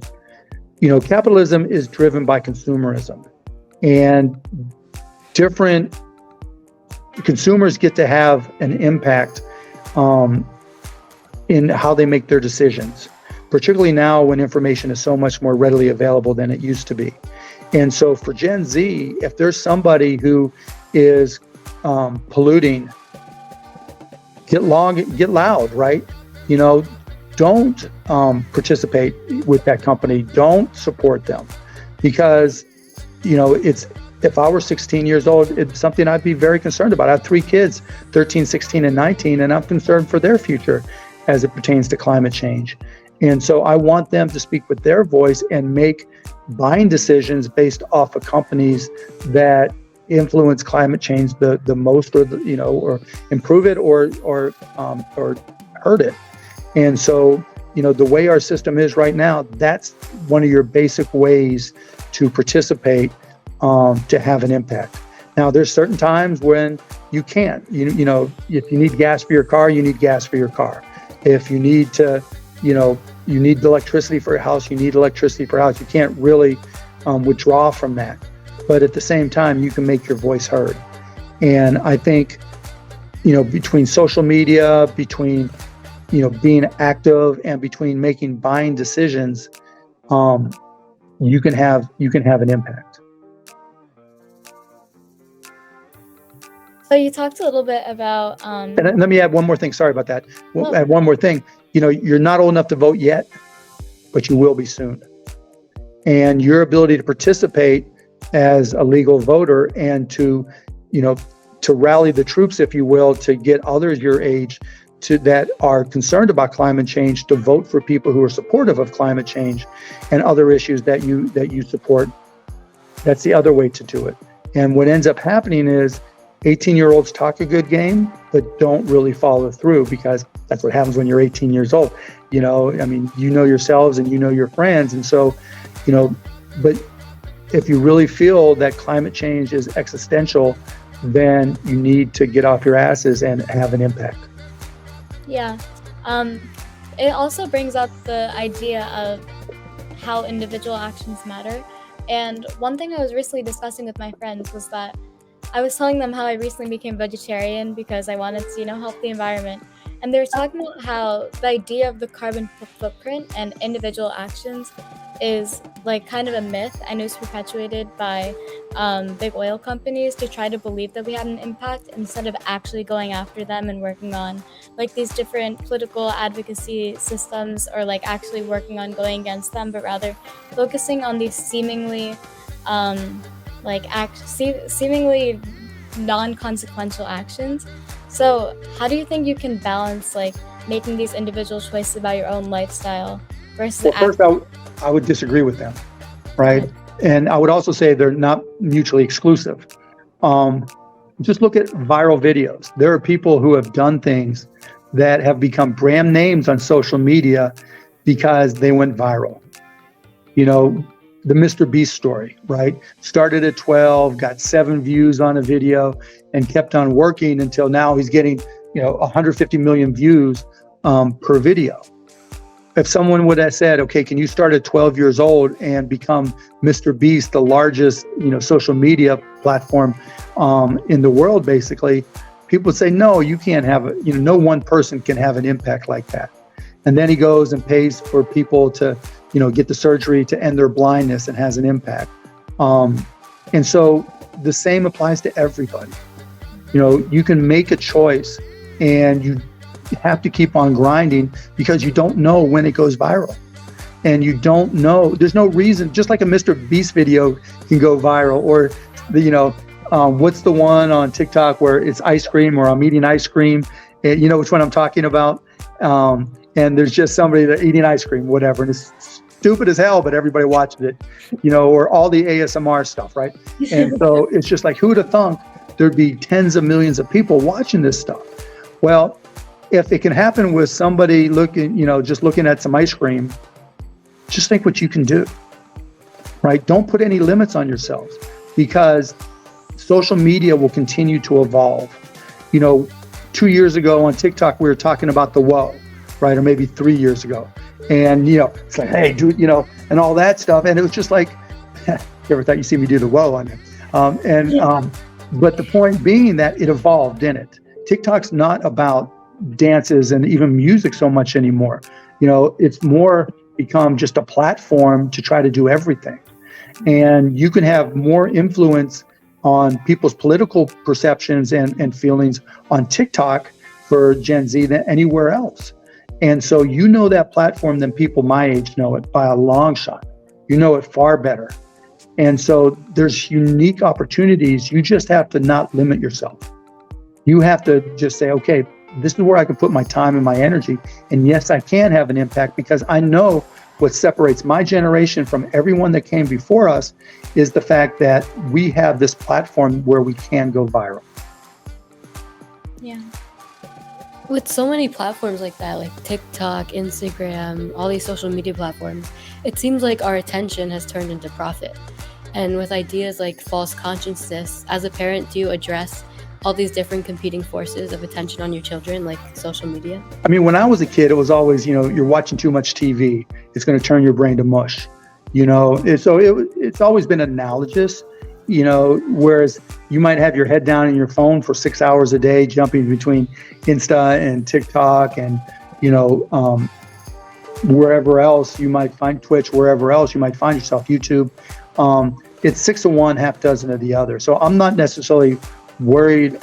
capitalism is driven by consumerism, and different consumers get to have an impact in how they make their decisions, particularly now when information is so much more readily available than it used to be. And so for Gen Z, if there's somebody who is polluting, get loud, right? Don't participate with that company. Don't support them, because if I were 16 years old, it's something I'd be very concerned about. I have 3 kids, 13, 16, and 19, and I'm concerned for their future as it pertains to climate change. And so I want them to speak with their voice and make buying decisions based off of companies that influence climate change the most, or improve it or hurt it. And so, the way our system is right now, that's one of your basic ways to participate, to have an impact. Now, there's certain times when you can't. If you need gas for your car, you need gas for your car. If you need to, you need electricity for your house, you need electricity for your house. You can't really withdraw from that. But at the same time, you can make your voice heard. And I think, between social media, between, being active, and between making buying decisions, you can have an impact. So you talked a little bit about... And let me add one more thing. Sorry about that. Add one more thing. You're not old enough to vote yet, but you will be soon. And your ability to participate as a legal voter and to rally the troops, if you will, to get others your age that are concerned about climate change to vote for people who are supportive of climate change and other issues that you support. That's the other way to do it. And what ends up happening is 18-year-olds talk a good game, but don't really follow through, because that's what happens when you're 18 years old. Yourselves and your friends. And so, but if you really feel that climate change is existential, then you need to get off your asses and have an impact. Yeah. It also brings up the idea of how individual actions matter. And one thing I was recently discussing with my friends was that I was telling them how I recently became vegetarian because I wanted to, help the environment. and they were talking about how the idea of the carbon footprint and individual actions is like kind of a myth, and it was perpetuated by big oil companies to try to believe that we had an impact instead of actually going after them and working on like these different political advocacy systems, or like actually working on going against them, but rather focusing on these seemingly seemingly non-consequential actions. So how do you think you can balance like making these individual choices about your own lifestyle versus Well, first, I would disagree with them, right? And I would also say they're not mutually exclusive. Just look at viral videos. There are people who have done things that have become brand names on social media because they went viral. You know, the Mr. Beast story, right? Started at 12, got 7 views on a video, and kept on working until now he's getting, 150 million views per video. If someone would have said, okay, can you start at 12 years old and become Mr. Beast, the largest, social media platform in the world, basically, people would say, no, you can't have it. No one person can have an impact like that. And then he goes and pays for people to, get the surgery to end their blindness, and has an impact. And so the same applies to everybody. You can make a choice, and you have to keep on grinding, because you don't know when it goes viral. And you don't know, there's no reason, just like a Mr. Beast video can go viral, or what's the one on TikTok where it's ice cream, or I'm eating ice cream, and you know which one I'm talking about? And there's just somebody that eating ice cream, whatever, and it's stupid as hell, but everybody watches it, or all the ASMR stuff, right? And so it's just like, who'd have thunk there'd be tens of millions of people watching this stuff? Well, if it can happen with somebody just looking at some ice cream, just think what you can do, right? Don't put any limits on yourselves, because social media will continue to evolve. 2 years ago on TikTok, we were talking about the whoa, right? Or maybe 3 years ago. And, it's like, hey, dude, and all that stuff. And it was just like, you ever thought you see me do the whoa on it? But the point being that it evolved, didn't it? TikTok's not about dances and even music so much anymore. It's more become just a platform to try to do everything. And you can have more influence on people's political perceptions and feelings on TikTok for Gen Z than anywhere else. And so that platform than people my age know it by a long shot. You know it far better. And so there's unique opportunities. You just have to not limit yourself. You have to just say, okay, this is where I can put my time and my energy. And yes, I can have an impact, because I know what separates my generation from everyone that came before us is the fact that we have this platform where we can go viral. Yeah. With so many platforms like that, like TikTok, Instagram, all these social media platforms, it seems like our attention has turned into profit. And with ideas like false consciousness, as a parent, do you address all these different competing forces of attention on your children, like social media? I mean, when I was a kid, it was always, you're watching too much TV. It's going to turn your brain to mush, it's always been analogous, whereas you might have your head down in your phone for 6 hours a day, jumping between Insta and TikTok and, wherever else you might find Twitch, wherever else you might find yourself, YouTube. It's 6 of one, half dozen of the other. So I'm not necessarily worried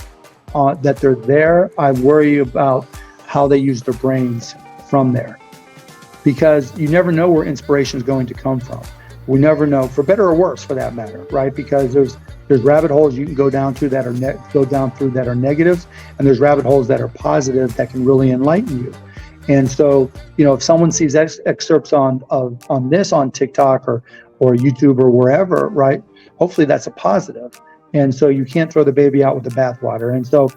that they're there. I worry about how they use their brains from there, because you never know where inspiration is going to come from. We never know, for better or worse, for that matter, right? Because there's rabbit holes you can go down through that are negatives, and there's rabbit holes that are positive that can really enlighten you. And so, if someone sees excerpts on this on TikTok or YouTube or wherever, right? Hopefully that's a positive. And so you can't throw the baby out with the bathwater. And so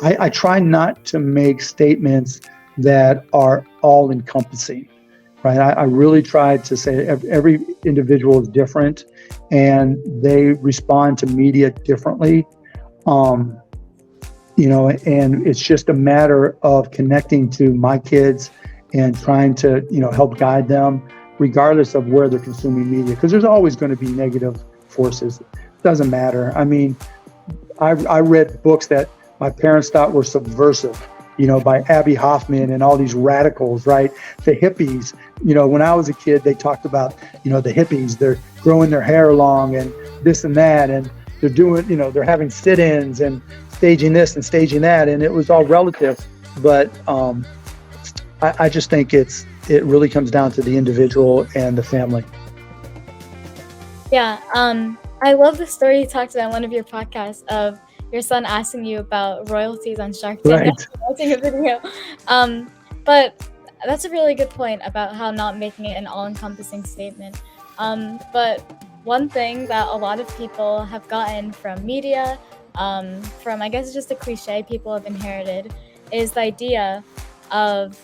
I try not to make statements that are all encompassing, right? I really try to say every individual is different and they respond to media differently. And it's just a matter of connecting to my kids and trying to, help guide them regardless of where they're consuming media, because there's always going to be negative forces. Doesn't matter. I mean, I read books that my parents thought were subversive, by Abby Hoffman and all these radicals, right? The hippies, when I was a kid, they talked about, the hippies, they're growing their hair long and this and that. And they're doing, they're having sit-ins and staging this and staging that. And it was all relative. But I just think it really comes down to the individual and the family. Yeah, I love the story you talked about in one of your podcasts of your son asking you about royalties on Shark Tank. Right. Watching a video. But that's a really good point about how not making it an all-encompassing statement. But one thing that a lot of people have gotten from media, from I guess just a cliche people have inherited, is the idea of,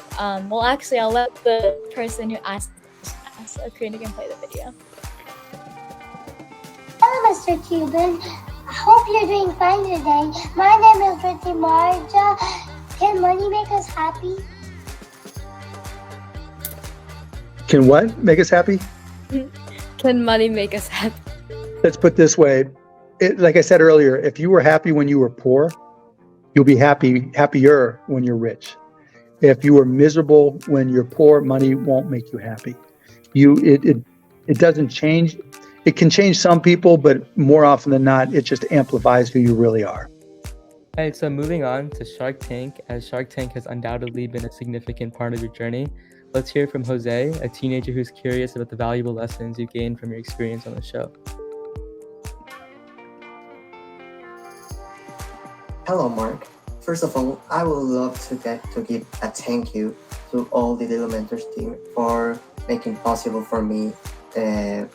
well, actually, I'll let the person who asked Karina can play the video. Hello, Mr. Cuban. I hope you're doing fine today. My name is Ricky Marja. Can money make us happy? Can what make us happy? Can money make us happy? Let's put it this way. Like I said earlier, if you were happy when you were poor, you'll be happier when you're rich. If you were miserable when you're poor, money won't make you happy. It doesn't change. It can change some people, but more often than not, it just amplifies who you really are. All right, so moving on to Shark Tank, as Shark Tank has undoubtedly been a significant part of your journey. Let's hear from Jose, a teenager who's curious about the valuable lessons you gained from your experience on the show. Hello, Mark. First of all, I would love to give a thank you to all the Little Mentors team for making possible for me to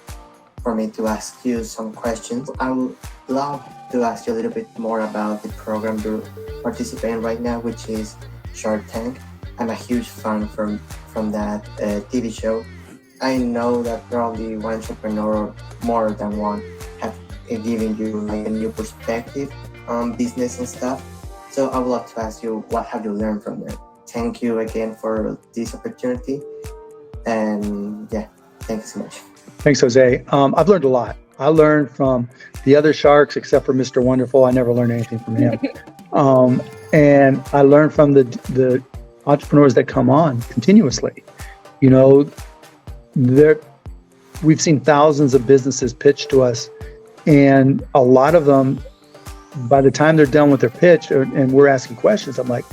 ask you some questions. I would love to ask you a little bit more about the program you're participating right now, which is Shark Tank. I'm a huge fan from that TV show. I know that probably one entrepreneur or more than one have given you like a new perspective on business and stuff. So I would love to ask you, what have you learned from them? Thank you again for this opportunity. And yeah, thank you so much. Thanks, Jose. I've learned a lot. I learned from the other sharks, except for Mr. Wonderful. I never learned anything from him. And I learned from the entrepreneurs that come on continuously. We've seen thousands of businesses pitch to us, and a lot of them, by the time they're done with their pitch and we're asking questions, I'm like,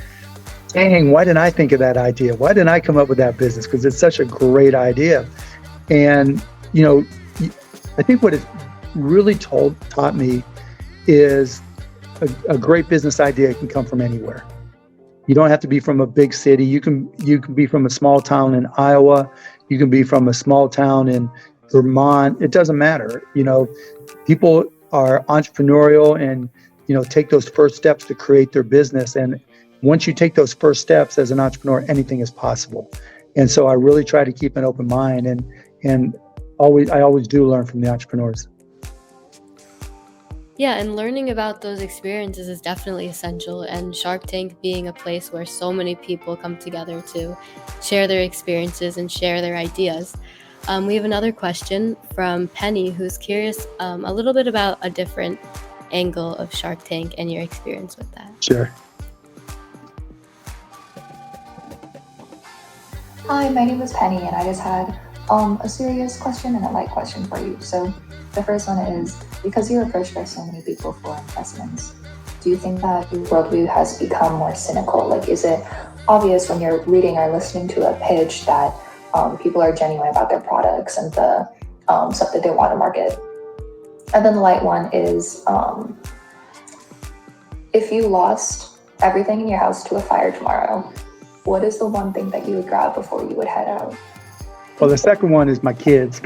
dang, why didn't I think of that idea? Why didn't I come up with that business? Because it's such a great idea. And I think what it really taught me is a great business idea can come from anywhere. You don't have to be from a big city. You can be from a small town in Iowa. You can be from a small town in Vermont. It doesn't matter. People are entrepreneurial and, take those first steps to create their business. And once you take those first steps as an entrepreneur, anything is possible. And so I really try to keep an open mind and I always do learn from the entrepreneurs. Yeah, and learning about those experiences is definitely essential, and Shark Tank being a place where so many people come together to share their experiences and share their ideas. We have another question from Penny, who's curious a little bit about a different angle of Shark Tank and your experience with that. Sure. Hi, my name is Penny, and I just had a serious question and a light question for you. So the first one is, because you're approached by so many people for investments, do you think that your worldview has become more cynical? Like, is it obvious when you're reading or listening to a pitch that people are genuine about their products and the stuff that they want to market? And then the light one is, if you lost everything in your house to a fire tomorrow, what is the one thing that you would grab before you would head out? Well, the second one is my kids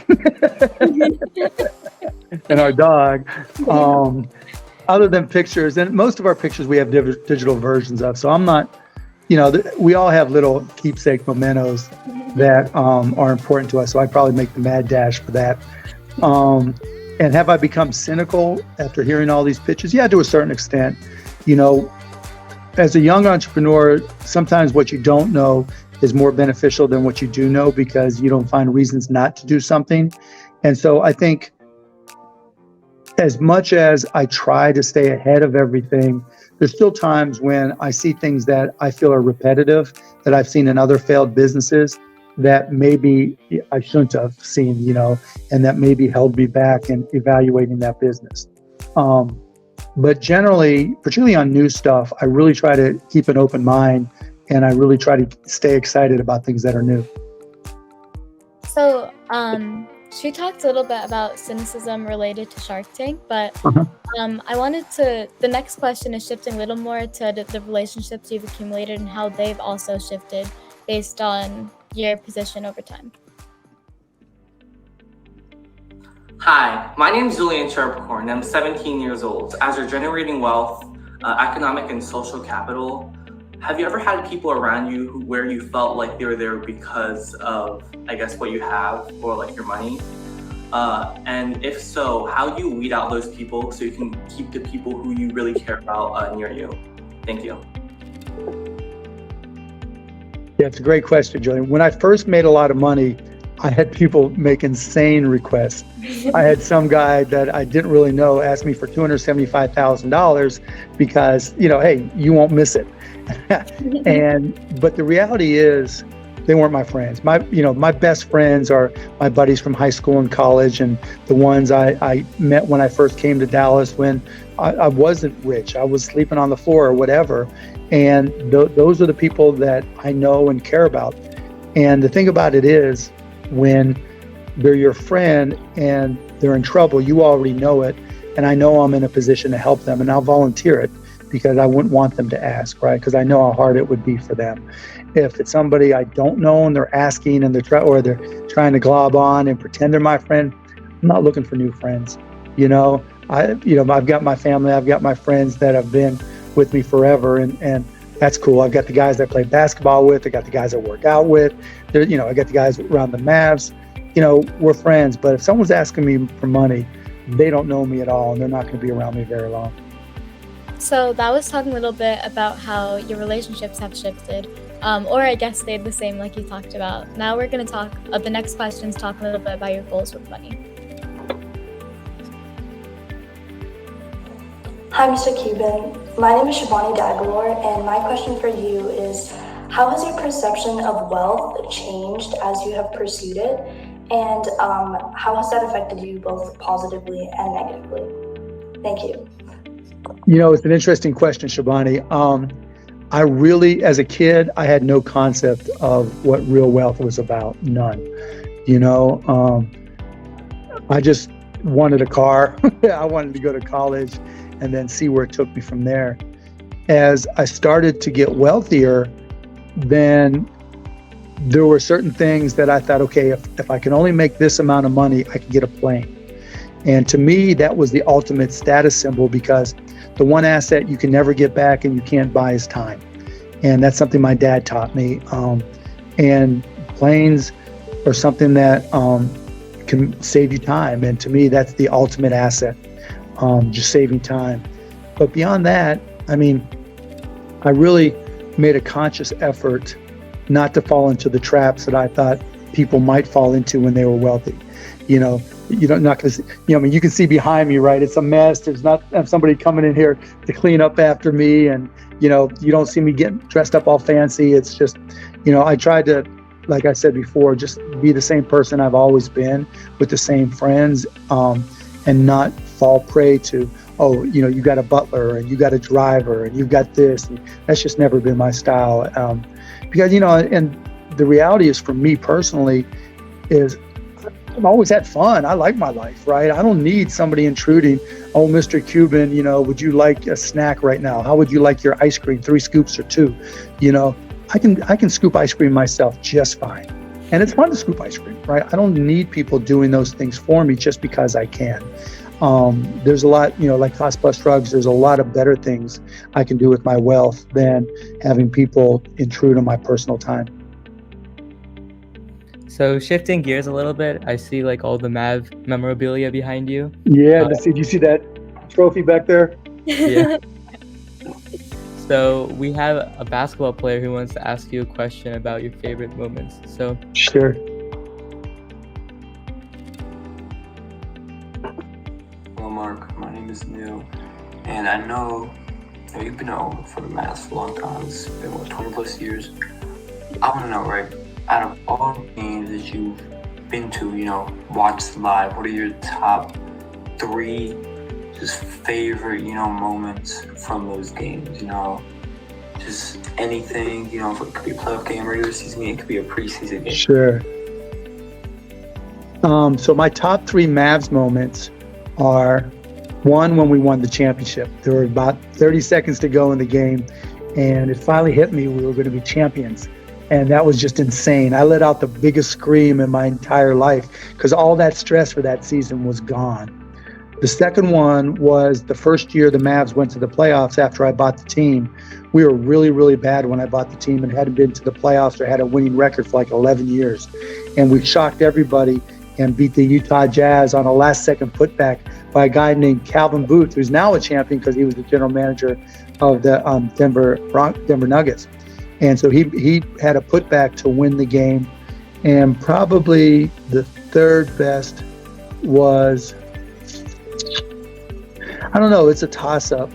and our dog. Other than pictures, and most of our pictures we have digital versions of. So I'm not, we all have little keepsake mementos that are important to us. So I'd probably make the mad dash for that. And have I become cynical after hearing all these pitches? Yeah, to a certain extent. As a young entrepreneur, sometimes what you don't know is more beneficial than what you do know, because you don't find reasons not to do something. And so I think as much as I try to stay ahead of everything, there's still times when I see things that I feel are repetitive that I've seen in other failed businesses that maybe I shouldn't have seen, and that maybe held me back in evaluating that business. But generally, particularly on new stuff, I really try to keep an open mind, and I really try to stay excited about things that are new. So, she talked a little bit about cynicism related to Shark Tank, but the next question is shifting a little more to the relationships you've accumulated and how they've also shifted based on your position over time. Hi, my name is Julian Sharpcorn. I'm 17 years old. As you're generating wealth, economic and social capital, have you ever had people around you where you felt like they were there because of, I guess, what you have or like your money? And if so, how do you weed out those people so you can keep the people who you really care about near you? Thank you. Yeah, it's a great question, Julian. When I first made a lot of money, I had people make insane requests. I had some guy that I didn't really know ask me for $275,000 because, hey, you won't miss it. But the reality is, they weren't my friends. My best friends are my buddies from high school and college, and the ones I met when I first came to Dallas when I wasn't rich. I was sleeping on the floor or whatever. And those are the people that I know and care about. And the thing about it is, when they're your friend and they're in trouble, you already know it. And I know I'm in a position to help them, and I'll volunteer it because I wouldn't want them to ask, right? Because I know how hard it would be for them. If it's somebody I don't know and they're asking and they're trying to glob on and pretend they're my friend, I'm not looking for new friends. I've got my family, I've got my friends that have been with me forever, and that's cool. I've got the guys I play basketball with, I got the guys I work out with, I got the guys around the Mavs. We're friends, but if someone's asking me for money, they don't know me at all, and they're not going to be around me very long. So that was talking a little bit about how your relationships have shifted, or I guess stayed the same like you talked about. Now we're going to talk, the next questions talk a little bit about your goals with money. Hi, Mr. Cuban. My name is Shivani Dagalore, and my question for you is, how has your perception of wealth changed as you have pursued it? And how has that affected you both positively and negatively? Thank you. It's an interesting question, Shivani. I really, as a kid, I had no concept of what real wealth was about. None. I just wanted a car. I wanted to go to college and then see where it took me from there. As I started to get wealthier, then there were certain things that I thought, okay, if I can only make this amount of money, I can get a plane. And to me, that was the ultimate status symbol, because the one asset you can never get back and you can't buy is time. And that's something my dad taught me. And planes are something that can save you time. And to me, that's the ultimate asset, just saving time. But beyond that, I really made a conscious effort not to fall into the traps that I thought people might fall into when they were wealthy. You can see behind me, right? It's a mess. There's not somebody coming in here to clean up after me. And, you don't see me getting dressed up all fancy. It's just, I tried to, like I said before, just be the same person I've always been with the same friends, and not fall prey to, you got a butler and you got a driver and you've got this. And that's just never been my style. Because, and the reality is, for me personally, is I've always had fun. I like my life, right? I don't need somebody intruding. Oh, Mr. Cuban, would you like a snack right now? How would you like your ice cream? 3 scoops or 2? I can scoop ice cream myself just fine. And it's fun to scoop ice cream, right? I don't need people doing those things for me just because I can. There's a lot, like cost plus drugs, there's a lot of better things I can do with my wealth than having people intrude on my personal time. So shifting gears a little bit, I see like all the Mav memorabilia behind you. Yeah, do you see that trophy back there? Yeah. So we have a basketball player who wants to ask you a question about your favorite moments. So sure. Hello, Mark. My name is Neil, and I know you've been out for the Mavs for a long time. It's been, 20 plus years. I want to know, right, out of all the games that you've been to, watched live, what are your top 3 just favorite, moments from those games, just anything, if it could be a playoff game, regular season game, it could be a preseason game. Sure. So my top 3 Mavs moments are, one, when we won the championship. There were about 30 seconds to go in the game, and it finally hit me. We were going to be champions, and that was just insane. I let out the biggest scream in my entire life because all that stress for that season was gone. The second one was the first year the Mavs went to the playoffs after I bought the team. We were really, really bad when I bought the team and hadn't been to the playoffs or had a winning record for like 11 years. And we shocked everybody and beat the Utah Jazz on a last-second putback by a guy named Calvin Booth, who's now a champion because he was the general manager of the Denver Nuggets. And so he had a putback to win the game. And probably the third best was, I don't know, it's a toss-up.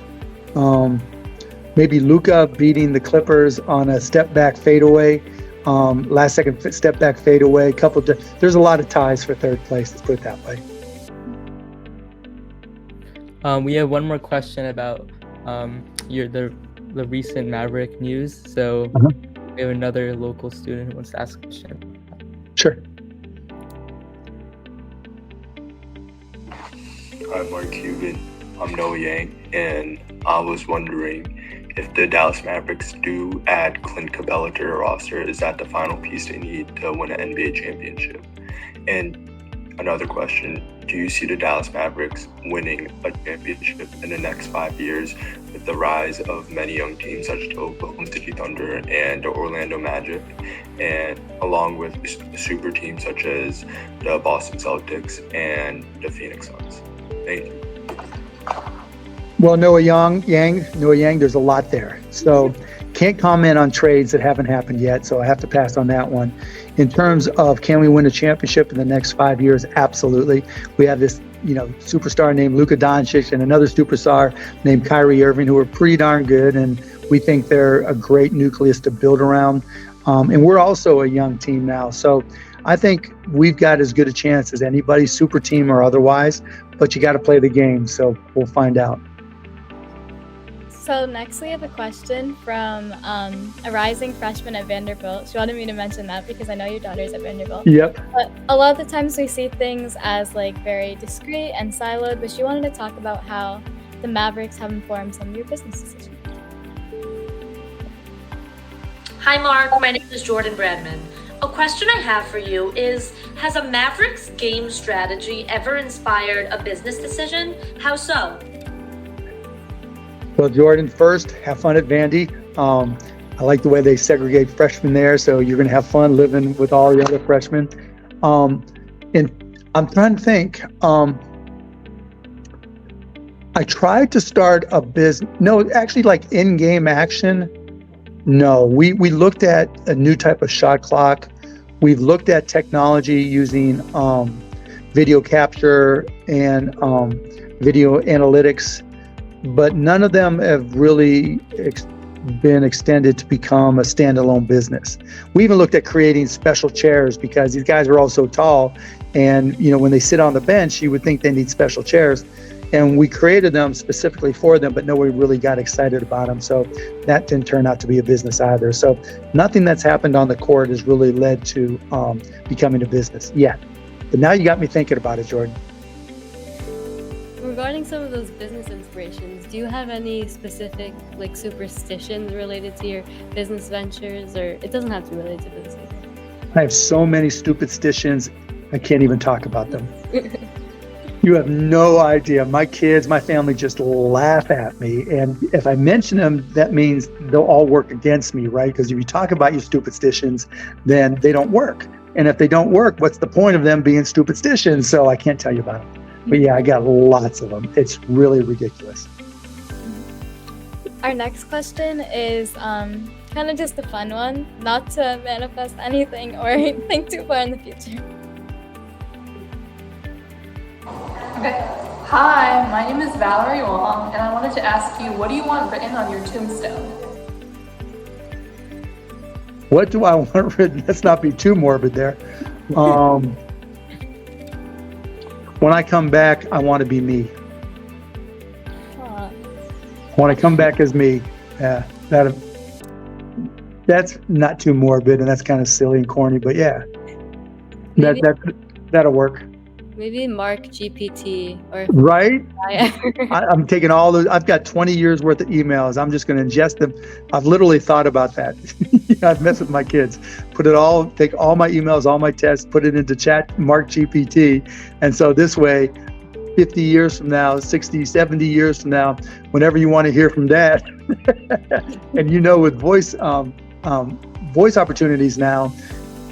Maybe Luka beating the Clippers on a step-back fadeaway. Last second step back fadeaway, there's a lot of ties for third place, let's put it that way. We have one more question about the recent Maverick news. So we have another local student who wants to ask a question. Sure. I'm Mark Cuban. I'm Noah Yang, and I was wondering if the Dallas Mavericks do add Clint Capella to their roster, is that the final piece they need to win an NBA championship? And another question, do you see the Dallas Mavericks winning a championship in the next 5 years with the rise of many young teams such as the Oklahoma City Thunder and the Orlando Magic, and along with super teams such as the Boston Celtics and the Phoenix Suns? Thank you. Well, Noah Yang, there's a lot there. So can't comment on trades that haven't happened yet, so I have to pass on that one. In terms of can we win a championship in the next 5 years, absolutely. We have this, superstar named Luka Doncic and another superstar named Kyrie Irving who are pretty darn good, and we think they're a great nucleus to build around. And we're also a young team now, so I think we've got as good a chance as anybody, super team or otherwise, but you got to play the game, so we'll find out. So next we have a question from a rising freshman at Vanderbilt. She wanted me to mention that because I know your daughter's at Vanderbilt. Yep. But a lot of the times we see things as very discreet and siloed, but she wanted to talk about how the Mavericks have informed some of your business decisions. Hi Mark, my name is Jordan Bradman. A question I have for you is, has a Mavericks game strategy ever inspired a business decision? How so? Well, Jordan, first, have fun at Vandy. I like the way they segregate freshmen there, so you're going to have fun living with all the other freshmen. And I'm trying to think. I tried to start a business. No, actually, in-game action. No, we looked at a new type of shot clock. We've looked at technology using video capture and video analytics, but none of them have really been extended to become a standalone business. We even looked at creating special chairs because these guys are all so tall, and when they sit on the bench, you would think they need special chairs. And we created them specifically for them, but nobody really got excited about them. So that didn't turn out to be a business either. So nothing that's happened on the court has really led to becoming a business yet. But now you got me thinking about it, Jordan. Regarding some of those business inspirations, do you have any specific superstitions related to your business ventures, or it doesn't have to be related to business? I have so many stupid stitions, I can't even talk about them. You have no idea. My kids, my family just laugh at me. And if I mention them, that means they'll all work against me, right? Because if you talk about your superstitions, then they don't work. And if they don't work, what's the point of them being superstitions? So I can't tell you about them. But yeah, I got lots of them. It's really ridiculous. Our next question is kind of just a fun one, not to manifest anything or think too far in the future. Okay. Hi, my name is Valerie Wong, and I wanted to ask you, what do you want written on your tombstone? What do I want written? Let's not be too morbid there. When I come back, I want to be me. When I come back as me, yeah, that's not too morbid, and that's kind of silly and corny, but yeah, that'll work. Maybe Mark GPT or Right? I'm taking all those. I've got 20 years worth of emails. I'm just going to ingest them. I've literally thought about that. I've messed with my kids. Take all my emails, all my tests, put it into chat, Mark GPT. And so this way, 50 years from now, 60, 70 years from now, whenever you want to hear from Dad, and with voice opportunities now,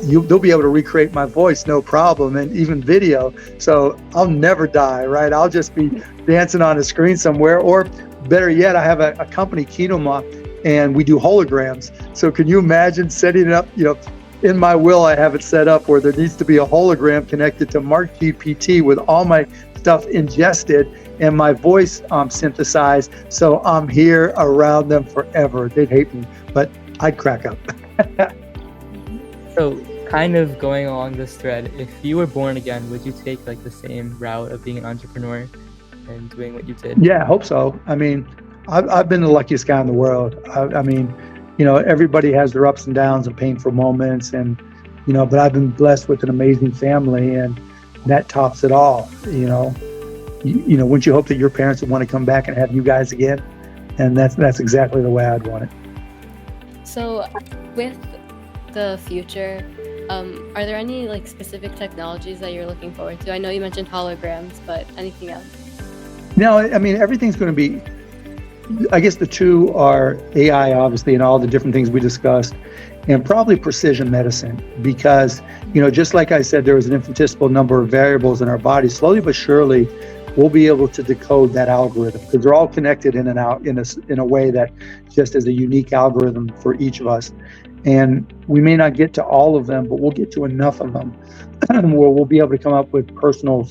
they'll be able to recreate my voice, no problem, and even video. So I'll never die, right? I'll just be dancing on a screen somewhere, or better yet, I have a company, Kinoma, and we do holograms. So can you imagine setting it up? In my will, I have it set up where there needs to be a hologram connected to Mark GPT with all my stuff ingested and my voice synthesized. So I'm here around them forever. They'd hate me, but I'd crack up. So, kind of going along this thread, if you were born again, would you take the same route of being an entrepreneur and doing what you did? Yeah, I hope so. I mean, I've been the luckiest guy in the world. I mean, everybody has their ups and downs and painful moments, and but I've been blessed with an amazing family, and that tops it all. Wouldn't you hope that your parents would want to come back and have you guys again? And that's exactly the way I'd want it. So, with the future, are there any specific technologies that you're looking forward to? I know you mentioned holograms, but anything else? No, I mean, everything's going to be, I guess the two are AI, obviously, and all the different things we discussed, and probably precision medicine, because, just like I said, there was an infinitesimal number of variables in our body. Slowly but surely, we'll be able to decode that algorithm, because they're all connected in and out in a way that just is a unique algorithm for each of us. And we may not get to all of them, but we'll get to enough of them where we'll be able to come up with personal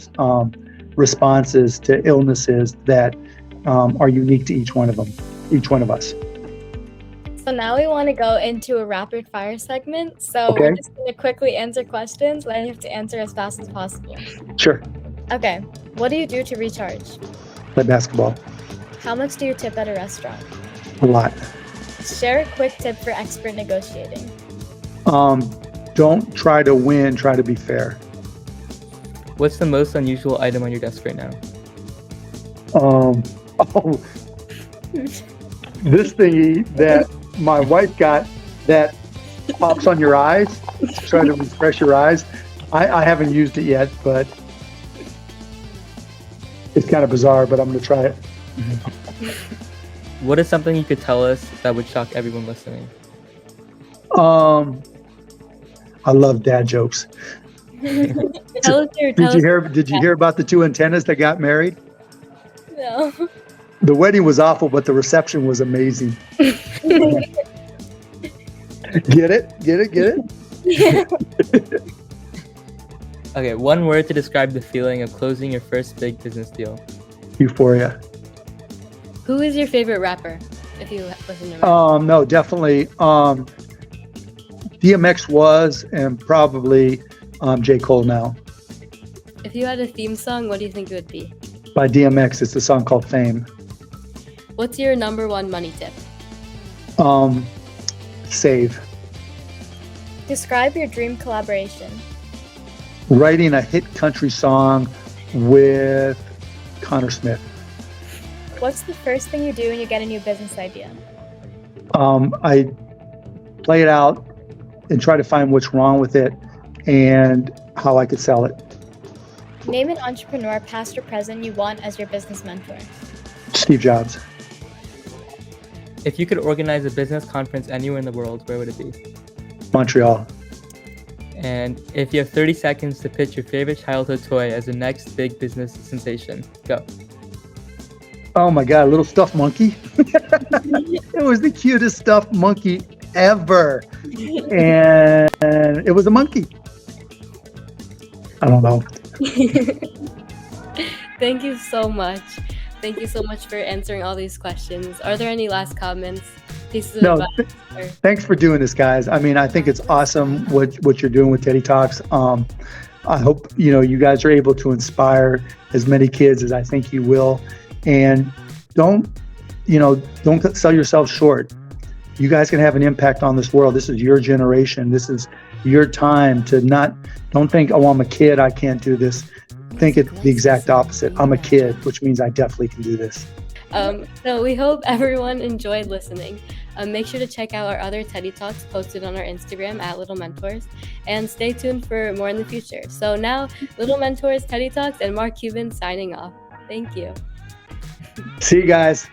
responses to illnesses that are unique to each one of us. So now we want to go into a rapid fire segment. So Okay. we're just going to quickly answer questions, and you have to answer as fast as possible. Sure. Okay. What do you do to recharge? Play basketball. How much do you tip at a restaurant? A lot. Share a quick tip for expert negotiating. Don't try to win, try to be fair. What's the most unusual item on your desk right now? This thingy that my wife got that pops on your eyes, try to refresh your eyes. I haven't used it yet, but it's kind of bizarre, but I'm going to try it. What is something you could tell us that would shock everyone listening? I love dad jokes. Did you hear about the two antennas that got married? No. The wedding was awful, but the reception was amazing. Get it? Okay, one word to describe the feeling of closing your first big business deal. Euphoria. Who is your favorite rapper, if you listen to rap? No, definitely. DMX was, and probably J. Cole now. If you had a theme song, what do you think it would be? By DMX, it's a song called Fame. What's your number one money tip? Save. Describe your dream collaboration. Writing a hit country song with Connor Smith. What's the first thing you do when you get a new business idea? I play it out and try to find what's wrong with it and how I could sell it. Name an entrepreneur, past or present, you want as your business mentor. Steve Jobs. If you could organize a business conference anywhere in the world, where would it be? Montreal. And if you have 30 seconds to pitch your favorite childhood toy as the next big business sensation, go. Oh my God, a little stuffed monkey. It was the cutest stuffed monkey ever. And it was a monkey. I don't know. Thank you so much. Thank you so much for answering all these questions. Are there any last comments, pieces of No, advice? Or... thanks for doing this, guys. I mean, I think it's awesome what you're doing with Teddy Talks. I hope you guys are able to inspire as many kids as I think you will, and don't sell yourself short. You guys can have an impact on this world. This is your generation. This is your time to don't think, oh, I'm a kid, I can't do this. Think it the exact opposite. I'm a kid, which means I definitely can do this. So we hope everyone enjoyed listening. Make sure to check out our other Teddy Talks posted on our Instagram at Little Mentors, and stay tuned for more in the future. So now, Little Mentors, Teddy Talks, and Mark Cuban signing off. Thank you. See you guys.